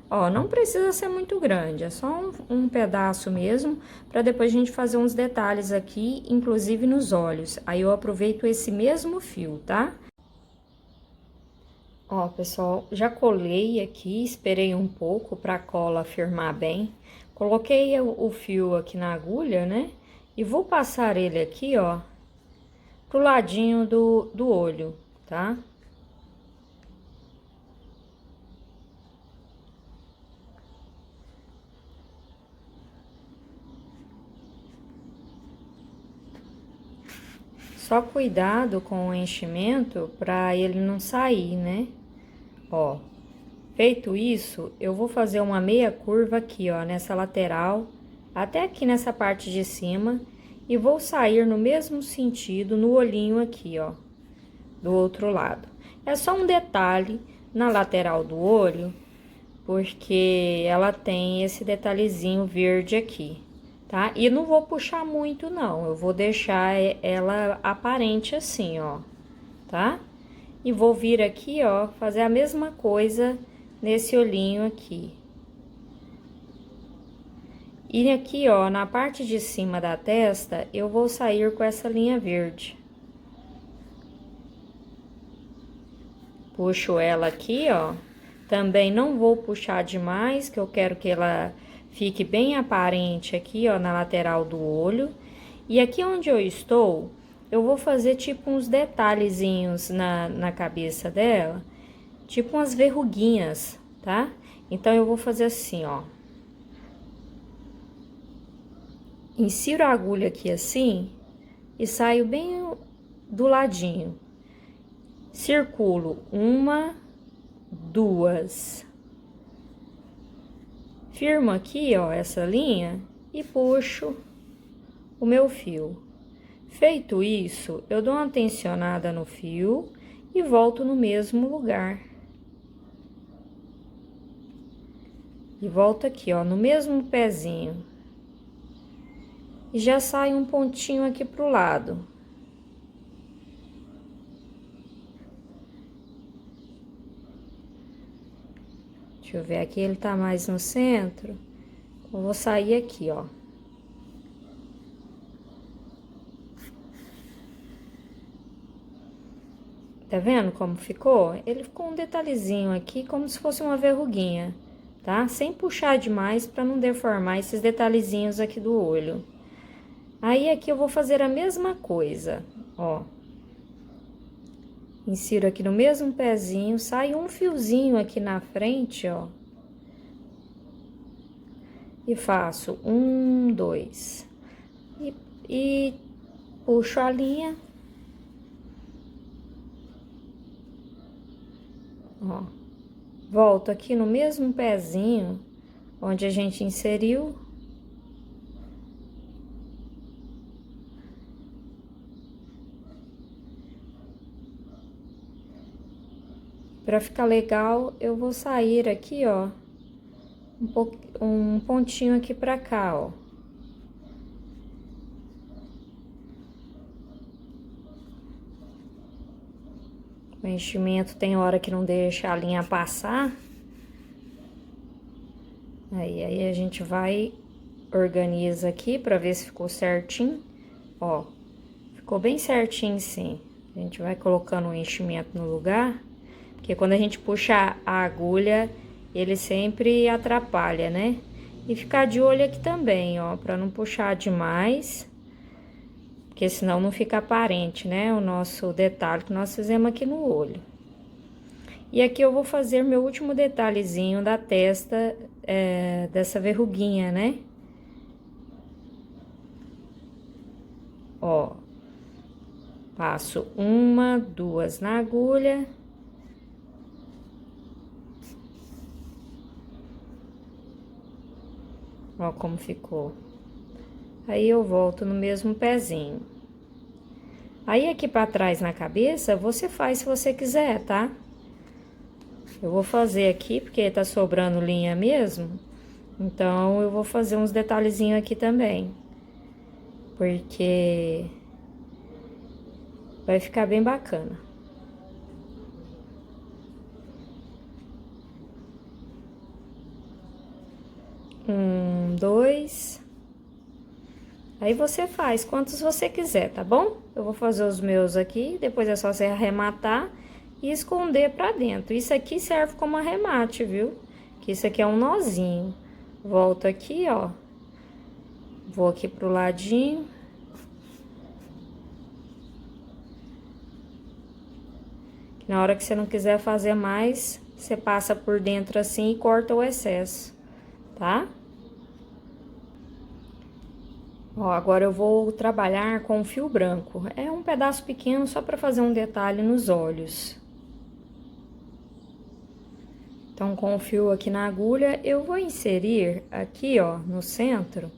S1: Ó, não precisa ser muito grande, é só um pedaço mesmo, para depois a gente fazer uns detalhes aqui, inclusive nos olhos. Aí eu aproveito esse mesmo fio, tá? Ó, pessoal, já colei aqui, esperei um pouco para a cola firmar bem. Coloquei o fio aqui na agulha, né? E vou passar ele aqui, ó, pro ladinho do olho, tá? Só cuidado com o enchimento para ele não sair, né? Ó, feito isso, eu vou fazer uma meia curva aqui, ó, nessa lateral, até aqui nessa parte de cima, e vou sair no mesmo sentido no olhinho aqui, ó, do outro lado. É só um detalhe na lateral do olho, porque ela tem esse detalhezinho verde aqui, tá? E não vou puxar muito, não, eu vou deixar ela aparente assim, ó, tá? E vou vir aqui, ó, fazer a mesma coisa nesse olhinho aqui. E aqui, ó, na parte de cima da testa, eu vou sair com essa linha verde. Puxo ela aqui, ó. Também não vou puxar demais, que eu quero que ela fique bem aparente aqui, ó, na lateral do olho. E aqui onde eu estou, eu vou fazer tipo uns detalhezinhos na cabeça dela, tipo umas verruguinhas, tá? Então, eu vou fazer assim, ó. Insiro a agulha aqui assim e saio bem do ladinho. Circulo uma, duas. Firmo aqui, ó, essa linha e puxo o meu fio. Feito isso, eu dou uma tensionada no fio e volto no mesmo lugar. E volto aqui, ó, no mesmo pezinho. E já sai um pontinho aqui pro lado. Deixa eu ver, aqui ele tá mais no centro. Eu vou sair aqui, ó. Tá vendo como ficou? Ele ficou um detalhezinho aqui, como se fosse uma verruguinha, tá? Sem puxar demais pra não deformar esses detalhezinhos aqui do olho. Aí, aqui eu vou fazer a mesma coisa, ó. Insiro aqui no mesmo pezinho, sai um fiozinho aqui na frente, ó. E faço um, dois. E puxo a linha. Ó. Volto aqui no mesmo pezinho onde a gente inseriu. Pra ficar legal, eu vou sair aqui, ó, um pontinho aqui pra cá, ó. O enchimento tem hora que não deixa a linha passar. Aí a gente vai, organiza aqui pra ver se ficou certinho. Ó, ficou bem certinho sim. A gente vai colocando o enchimento no lugar. Porque quando a gente puxa a agulha, ele sempre atrapalha, né? E ficar de olho aqui também, ó, pra não puxar demais. Porque senão não fica aparente, né? O nosso detalhe que nós fizemos aqui no olho. E aqui eu vou fazer meu último detalhezinho da testa dessa verruguinha, né? Ó. Passo uma, duas na agulha. Ó como ficou. Aí eu volto no mesmo pezinho. Aí aqui pra trás na cabeça, você faz se você quiser, tá? Eu vou fazer aqui, porque tá sobrando linha mesmo. Então, eu vou fazer uns detalhezinhos aqui também. Porque vai ficar bem bacana. Um, dois. Aí você faz quantos você quiser, tá bom? Eu vou fazer os meus aqui, depois é só você arrematar e esconder pra dentro. Isso aqui serve como arremate, viu? Que isso aqui é um nozinho. Volto aqui, ó. Vou aqui pro ladinho. Na hora que você não quiser fazer mais, você passa por dentro assim e corta o excesso, tá? Ó, agora eu vou trabalhar com fio branco. É um pedaço pequeno só para fazer um detalhe nos olhos. Então, com o fio aqui na agulha, eu vou inserir aqui, ó, no centro,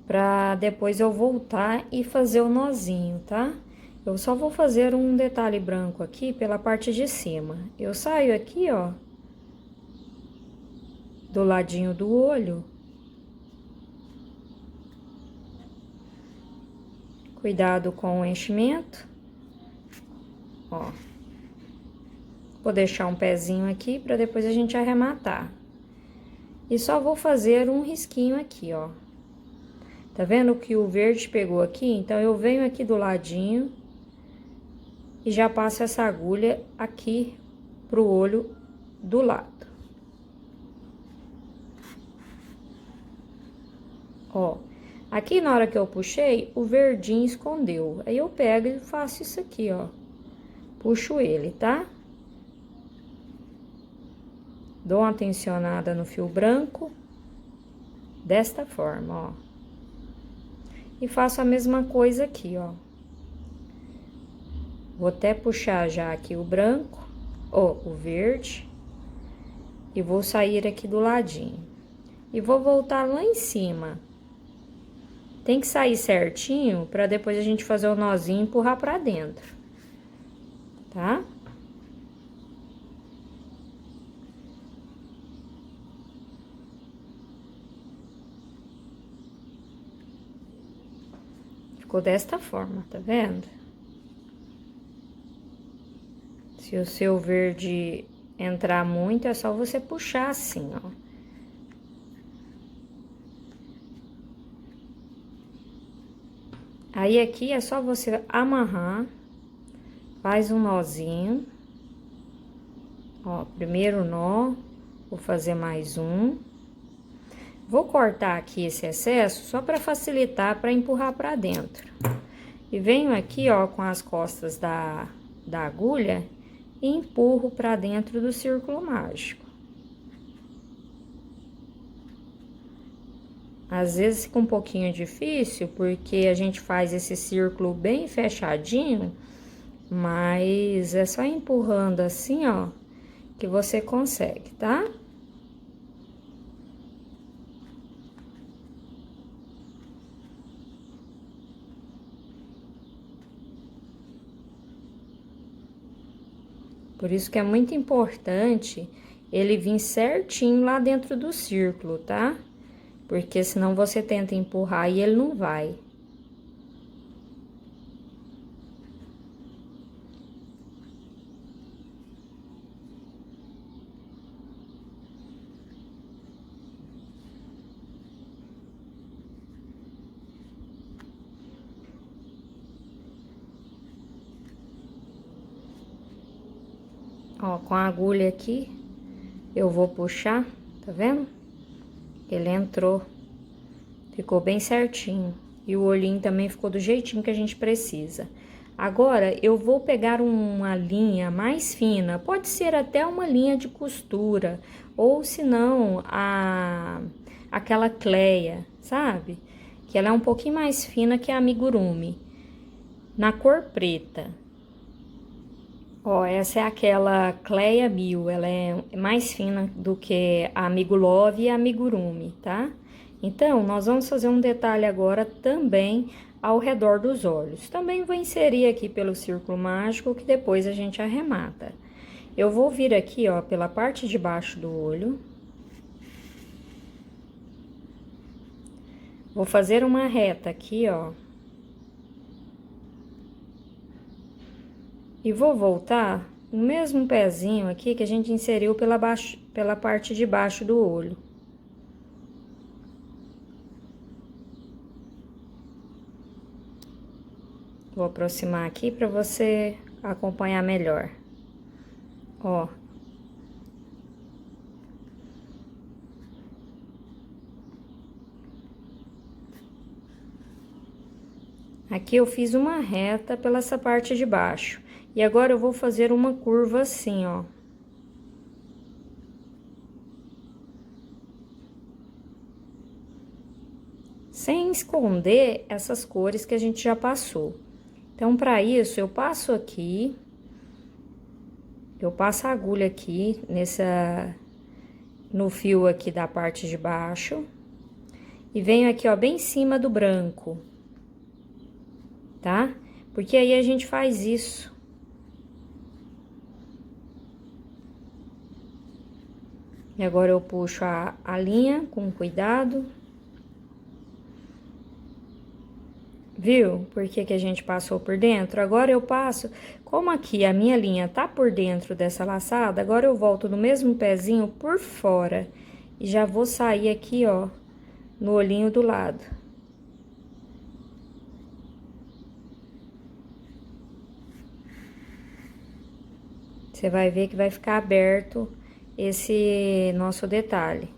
S1: para depois eu voltar e fazer o nozinho, tá? Eu só vou fazer um detalhe branco aqui pela parte de cima. Eu saio aqui, ó, do ladinho do olho. Cuidado com o enchimento. Ó. Vou deixar um pezinho aqui para depois a gente arrematar. E só vou fazer um risquinho aqui, ó. Tá vendo que o verde pegou aqui? Então, eu venho aqui do ladinho e já passo essa agulha aqui pro olho do lado. Ó, aqui na hora que eu puxei, o verdinho escondeu. Aí, eu pego e faço isso aqui, ó. Puxo ele, tá? Dou uma tensionada no fio branco, desta forma, ó. E faço a mesma coisa aqui, ó. Vou até puxar já aqui o branco, ó, o verde. E vou sair aqui do ladinho. E vou voltar lá em cima. Tem que sair certinho, pra depois a gente fazer o nozinho e empurrar pra dentro. Tá? Ficou desta forma, tá vendo? Se o seu verde entrar muito, é só você puxar assim, ó. Aí, aqui é só você amarrar, faz um nozinho. Ó, primeiro nó, vou fazer mais um. Vou cortar aqui esse excesso só para facilitar, para empurrar para dentro. E venho aqui, ó, com as costas da agulha e empurro para dentro do círculo mágico. Às vezes fica um pouquinho difícil, porque a gente faz esse círculo bem fechadinho, mas é só empurrando assim, ó, que você consegue, tá? Por isso que é muito importante ele vir certinho lá dentro do círculo, tá? Porque senão você tenta empurrar e ele não vai. Ó, com a agulha aqui, eu vou puxar, tá vendo? Ele entrou, ficou bem certinho. E o olhinho também ficou do jeitinho que a gente precisa. Agora, eu vou pegar uma linha mais fina, pode ser até uma linha de costura, ou se não, aquela cleia, sabe? Que ela é um pouquinho mais fina que a amigurumi, na cor preta. Ó, essa é aquela Cleia 1000, ela é mais fina do que a Amigo Love e a Amigurumi, tá? Então, nós vamos fazer um detalhe agora também ao redor dos olhos. Também vou inserir aqui pelo círculo mágico, que depois a gente arremata. Eu vou vir aqui, ó, pela parte de baixo do olho. Vou fazer uma reta aqui, ó. E vou voltar o mesmo pezinho aqui que a gente inseriu pela parte de baixo do olho. Vou aproximar aqui para você acompanhar melhor. Ó. Aqui eu fiz uma reta pela essa parte de baixo. E agora eu vou fazer uma curva assim, ó. Sem esconder essas cores que a gente já passou. Então, para isso, eu passo aqui. Eu passo a agulha aqui, no fio aqui da parte de baixo. E venho aqui, ó, bem em cima do branco. Tá? Porque aí a gente faz isso. E agora eu puxo a linha com cuidado. Viu? Por que a gente passou por dentro? Agora eu passo, como aqui a minha linha tá por dentro dessa laçada, agora eu volto no mesmo pezinho por fora. E já vou sair aqui, ó, no olhinho do lado. Você vai ver que vai ficar aberto esse nosso detalhe.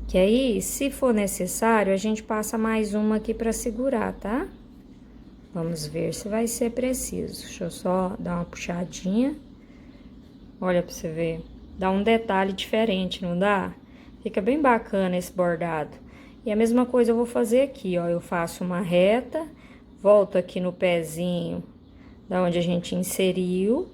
S1: Que aí, se for necessário, a gente passa mais uma aqui pra segurar, tá? Vamos ver se vai ser preciso. Deixa eu só dar uma puxadinha. Olha pra você ver. Dá um detalhe diferente, não dá? Fica bem bacana esse bordado. E a mesma coisa eu vou fazer aqui, ó. Eu faço uma reta, volto aqui no pezinho da onde a gente inseriu.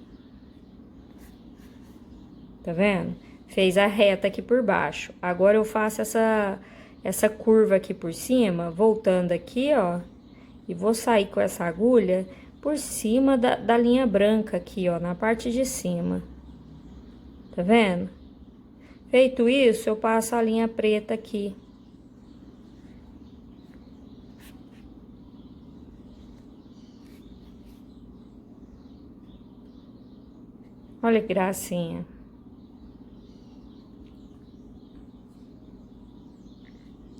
S1: Tá vendo? Fez a reta aqui por baixo. Agora eu faço essa curva aqui por cima, voltando aqui, ó. E vou sair com essa agulha por cima da linha branca aqui, ó, na parte de cima. Tá vendo? Feito isso, eu passo a linha preta aqui. Olha que gracinha.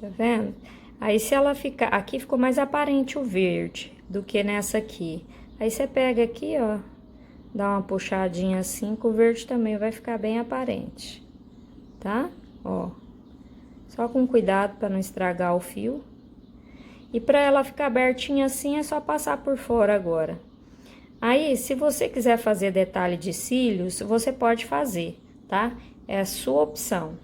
S1: Tá vendo? Aí, se ela ficar... Aqui ficou mais aparente o verde do que nessa aqui. Aí, você pega aqui, ó, dá uma puxadinha assim, que o verde também vai ficar bem aparente, tá? Ó, só com cuidado pra não estragar o fio. E pra ela ficar abertinha assim, é só passar por fora agora. Aí, se você quiser fazer detalhe de cílios, você pode fazer, tá? É a sua opção.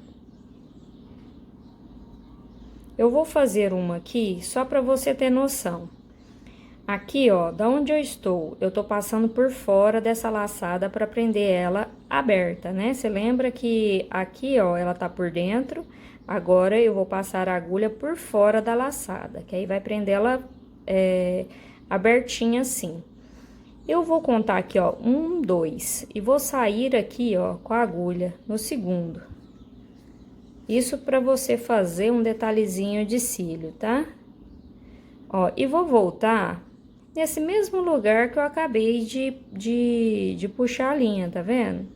S1: Eu vou fazer uma aqui, só pra você ter noção. Aqui, ó, da onde eu tô passando por fora dessa laçada pra prender ela aberta, né? Você lembra que aqui, ó, ela tá por dentro, agora eu vou passar a agulha por fora da laçada, que aí vai prender ela abertinha assim. Eu vou contar aqui, ó, 1, 2, e vou sair aqui, ó, com a agulha no segundo. Isso pra você fazer um detalhezinho de cílio, tá? Ó, e vou voltar nesse mesmo lugar que eu acabei de puxar a linha, tá vendo?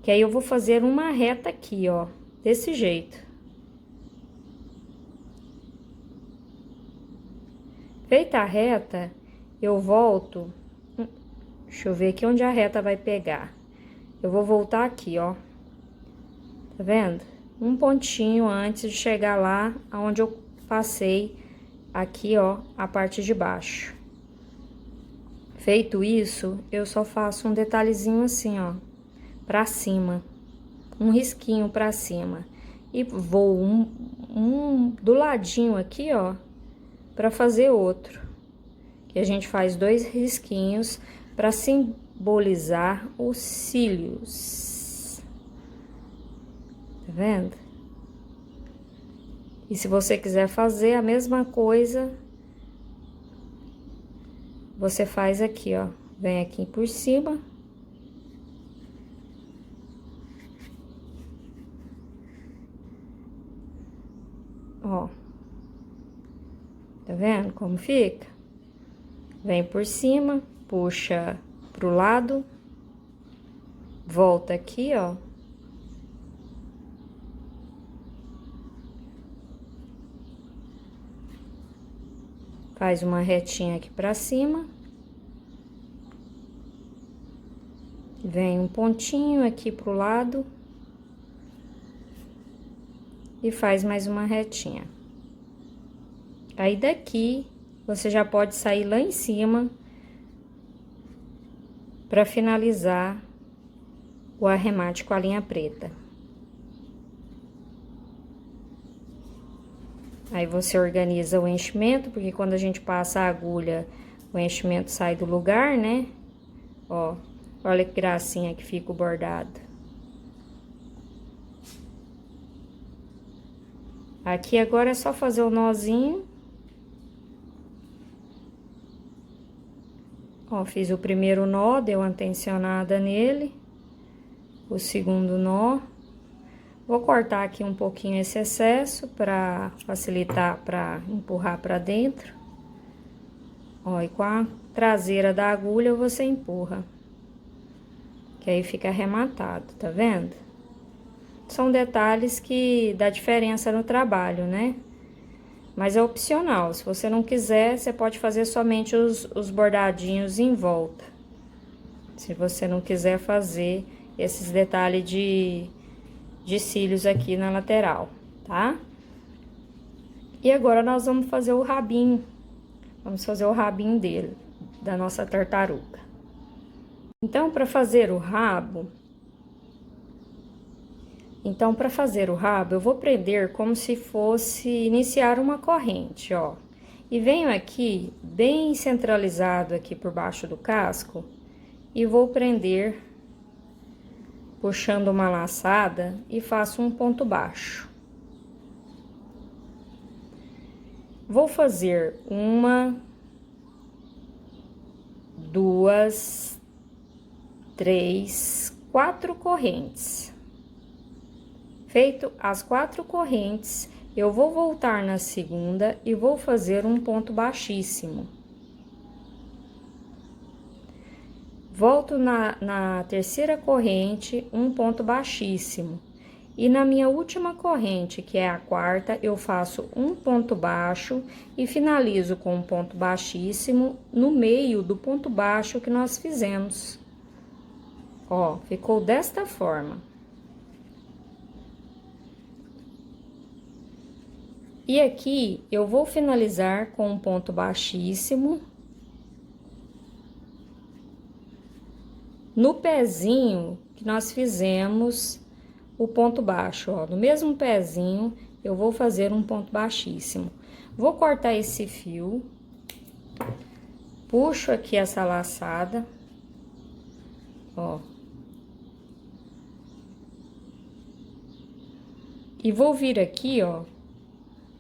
S1: Que aí eu vou fazer uma reta aqui, ó, desse jeito. Feita a reta, eu volto... Deixa eu ver aqui onde a reta vai pegar. Eu vou voltar aqui, ó. Tá vendo? Um pontinho antes de chegar lá aonde eu passei aqui, ó, a parte de baixo. Feito isso, eu só faço um detalhezinho assim, ó, pra cima. Um risquinho pra cima. E vou do ladinho aqui, ó, pra fazer outro. Que a gente faz 2 risquinhos pra simbolizar os cílios. Tá vendo? E se você quiser fazer a mesma coisa, você faz aqui, ó. Vem aqui por cima. Ó. Tá vendo como fica? Vem por cima, puxa pro lado, volta aqui, ó. Faz uma retinha aqui pra cima. Vem um pontinho aqui pro lado. E faz mais uma retinha. Aí daqui, você já pode sair lá em cima para finalizar o arremate com a linha preta. Aí você organiza o enchimento, porque quando a gente passa a agulha, o enchimento sai do lugar, né? Ó, olha que gracinha que fica o bordado. Aqui agora é só fazer o nozinho. Ó, fiz o primeiro nó, deu uma tensionada nele. O segundo nó. Vou cortar aqui um pouquinho esse excesso para facilitar, para empurrar para dentro. Ó, e com a traseira da agulha você empurra. Que aí fica arrematado, tá vendo? São detalhes que dá diferença no trabalho, né? Mas é opcional. Se você não quiser, você pode fazer somente os bordadinhos em volta. Se você não quiser fazer esses detalhes de cílios aqui na lateral, tá? E agora nós vamos fazer o rabinho. Vamos fazer o rabinho dele, da nossa tartaruga. Então, para fazer o rabo... eu vou prender como se fosse iniciar uma corrente, ó. E venho aqui, bem centralizado aqui por baixo do casco, e vou prender, puxando uma laçada, e faço um ponto baixo. Vou fazer 1, 2, 3, 4 correntes. Feito as 4 correntes, eu vou voltar na segunda e vou fazer um ponto baixíssimo. Volto na terceira corrente, um ponto baixíssimo. E na minha última corrente, que é a quarta, eu faço um ponto baixo e finalizo com um ponto baixíssimo no meio do ponto baixo que nós fizemos. Ó, ficou desta forma. E aqui, eu vou finalizar com um ponto baixíssimo. No pezinho que nós fizemos o ponto baixo, ó. No mesmo pezinho, eu vou fazer um ponto baixíssimo. Vou cortar esse fio. Puxo aqui essa laçada. Ó. E vou vir aqui, ó.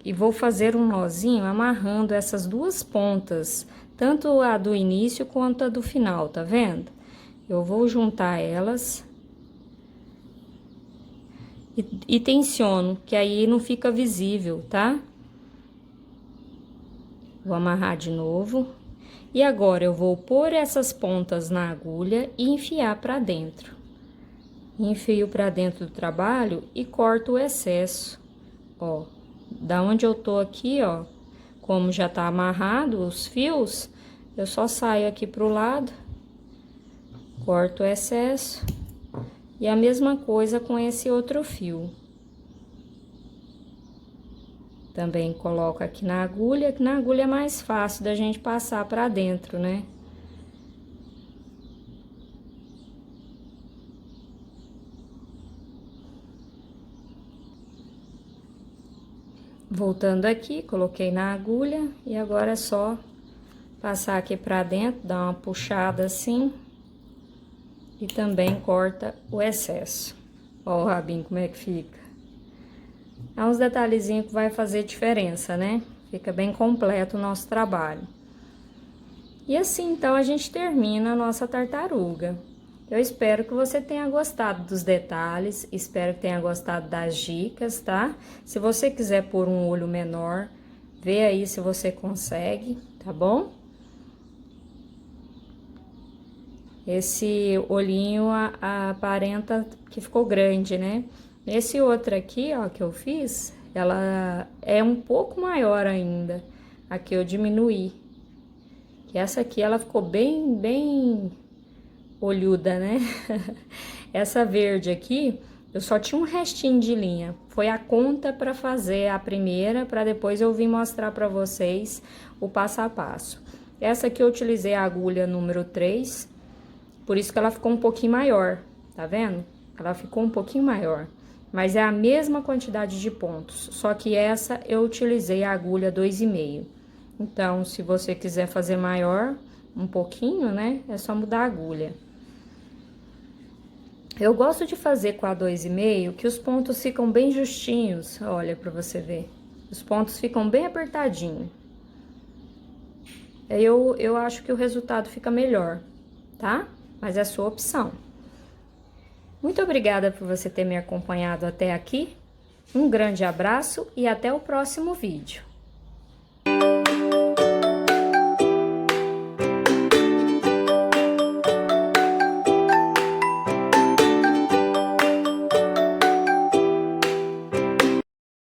S1: E vou fazer um nozinho amarrando essas duas pontas, tanto a do início quanto a do final, tá vendo? Eu vou juntar elas e tensiono, que aí não fica visível, tá? Vou amarrar de novo. E agora eu vou pôr essas pontas na agulha e enfiar pra dentro. Enfio pra dentro do trabalho e corto o excesso, ó. Da onde eu tô aqui, ó, como já tá amarrado os fios, eu só saio aqui pro lado, corto o excesso, e a mesma coisa com esse outro fio. Também coloco aqui na agulha, que na agulha é mais fácil da gente passar pra dentro, né? Voltando aqui, coloquei na agulha e agora é só passar aqui pra dentro, dar uma puxada assim e também corta o excesso. Ó o rabinho como é que fica. É uns detalhezinhos que vai fazer diferença, né? Fica bem completo o nosso trabalho. E assim, então, a gente termina a nossa tartaruga. Eu espero que você tenha gostado dos detalhes, espero que tenha gostado das dicas, tá? Se você quiser pôr um olho menor, vê aí se você consegue, tá bom? Esse olhinho aparenta que ficou grande, né? Esse outro aqui, ó, que eu fiz, ela é um pouco maior ainda. Aqui eu diminuí. E essa aqui, ela ficou bem olhuda, né? Essa verde aqui, eu só tinha um restinho de linha. Foi a conta para fazer a primeira, para depois eu vir mostrar para vocês o passo a passo. Essa aqui eu utilizei a agulha número 3, por isso que ela ficou um pouquinho maior, tá vendo? Ela ficou um pouquinho maior, mas é a mesma quantidade de pontos, só que essa eu utilizei a agulha 2,5. Então, se você quiser fazer maior, um pouquinho, né? É só mudar a agulha. Eu gosto de fazer com a 2,5, que os pontos ficam bem justinhos, olha, pra você ver. Os pontos ficam bem apertadinhos. Eu acho que o resultado fica melhor, tá? Mas é a sua opção. Muito obrigada por você ter me acompanhado até aqui. Um grande abraço e até o próximo vídeo.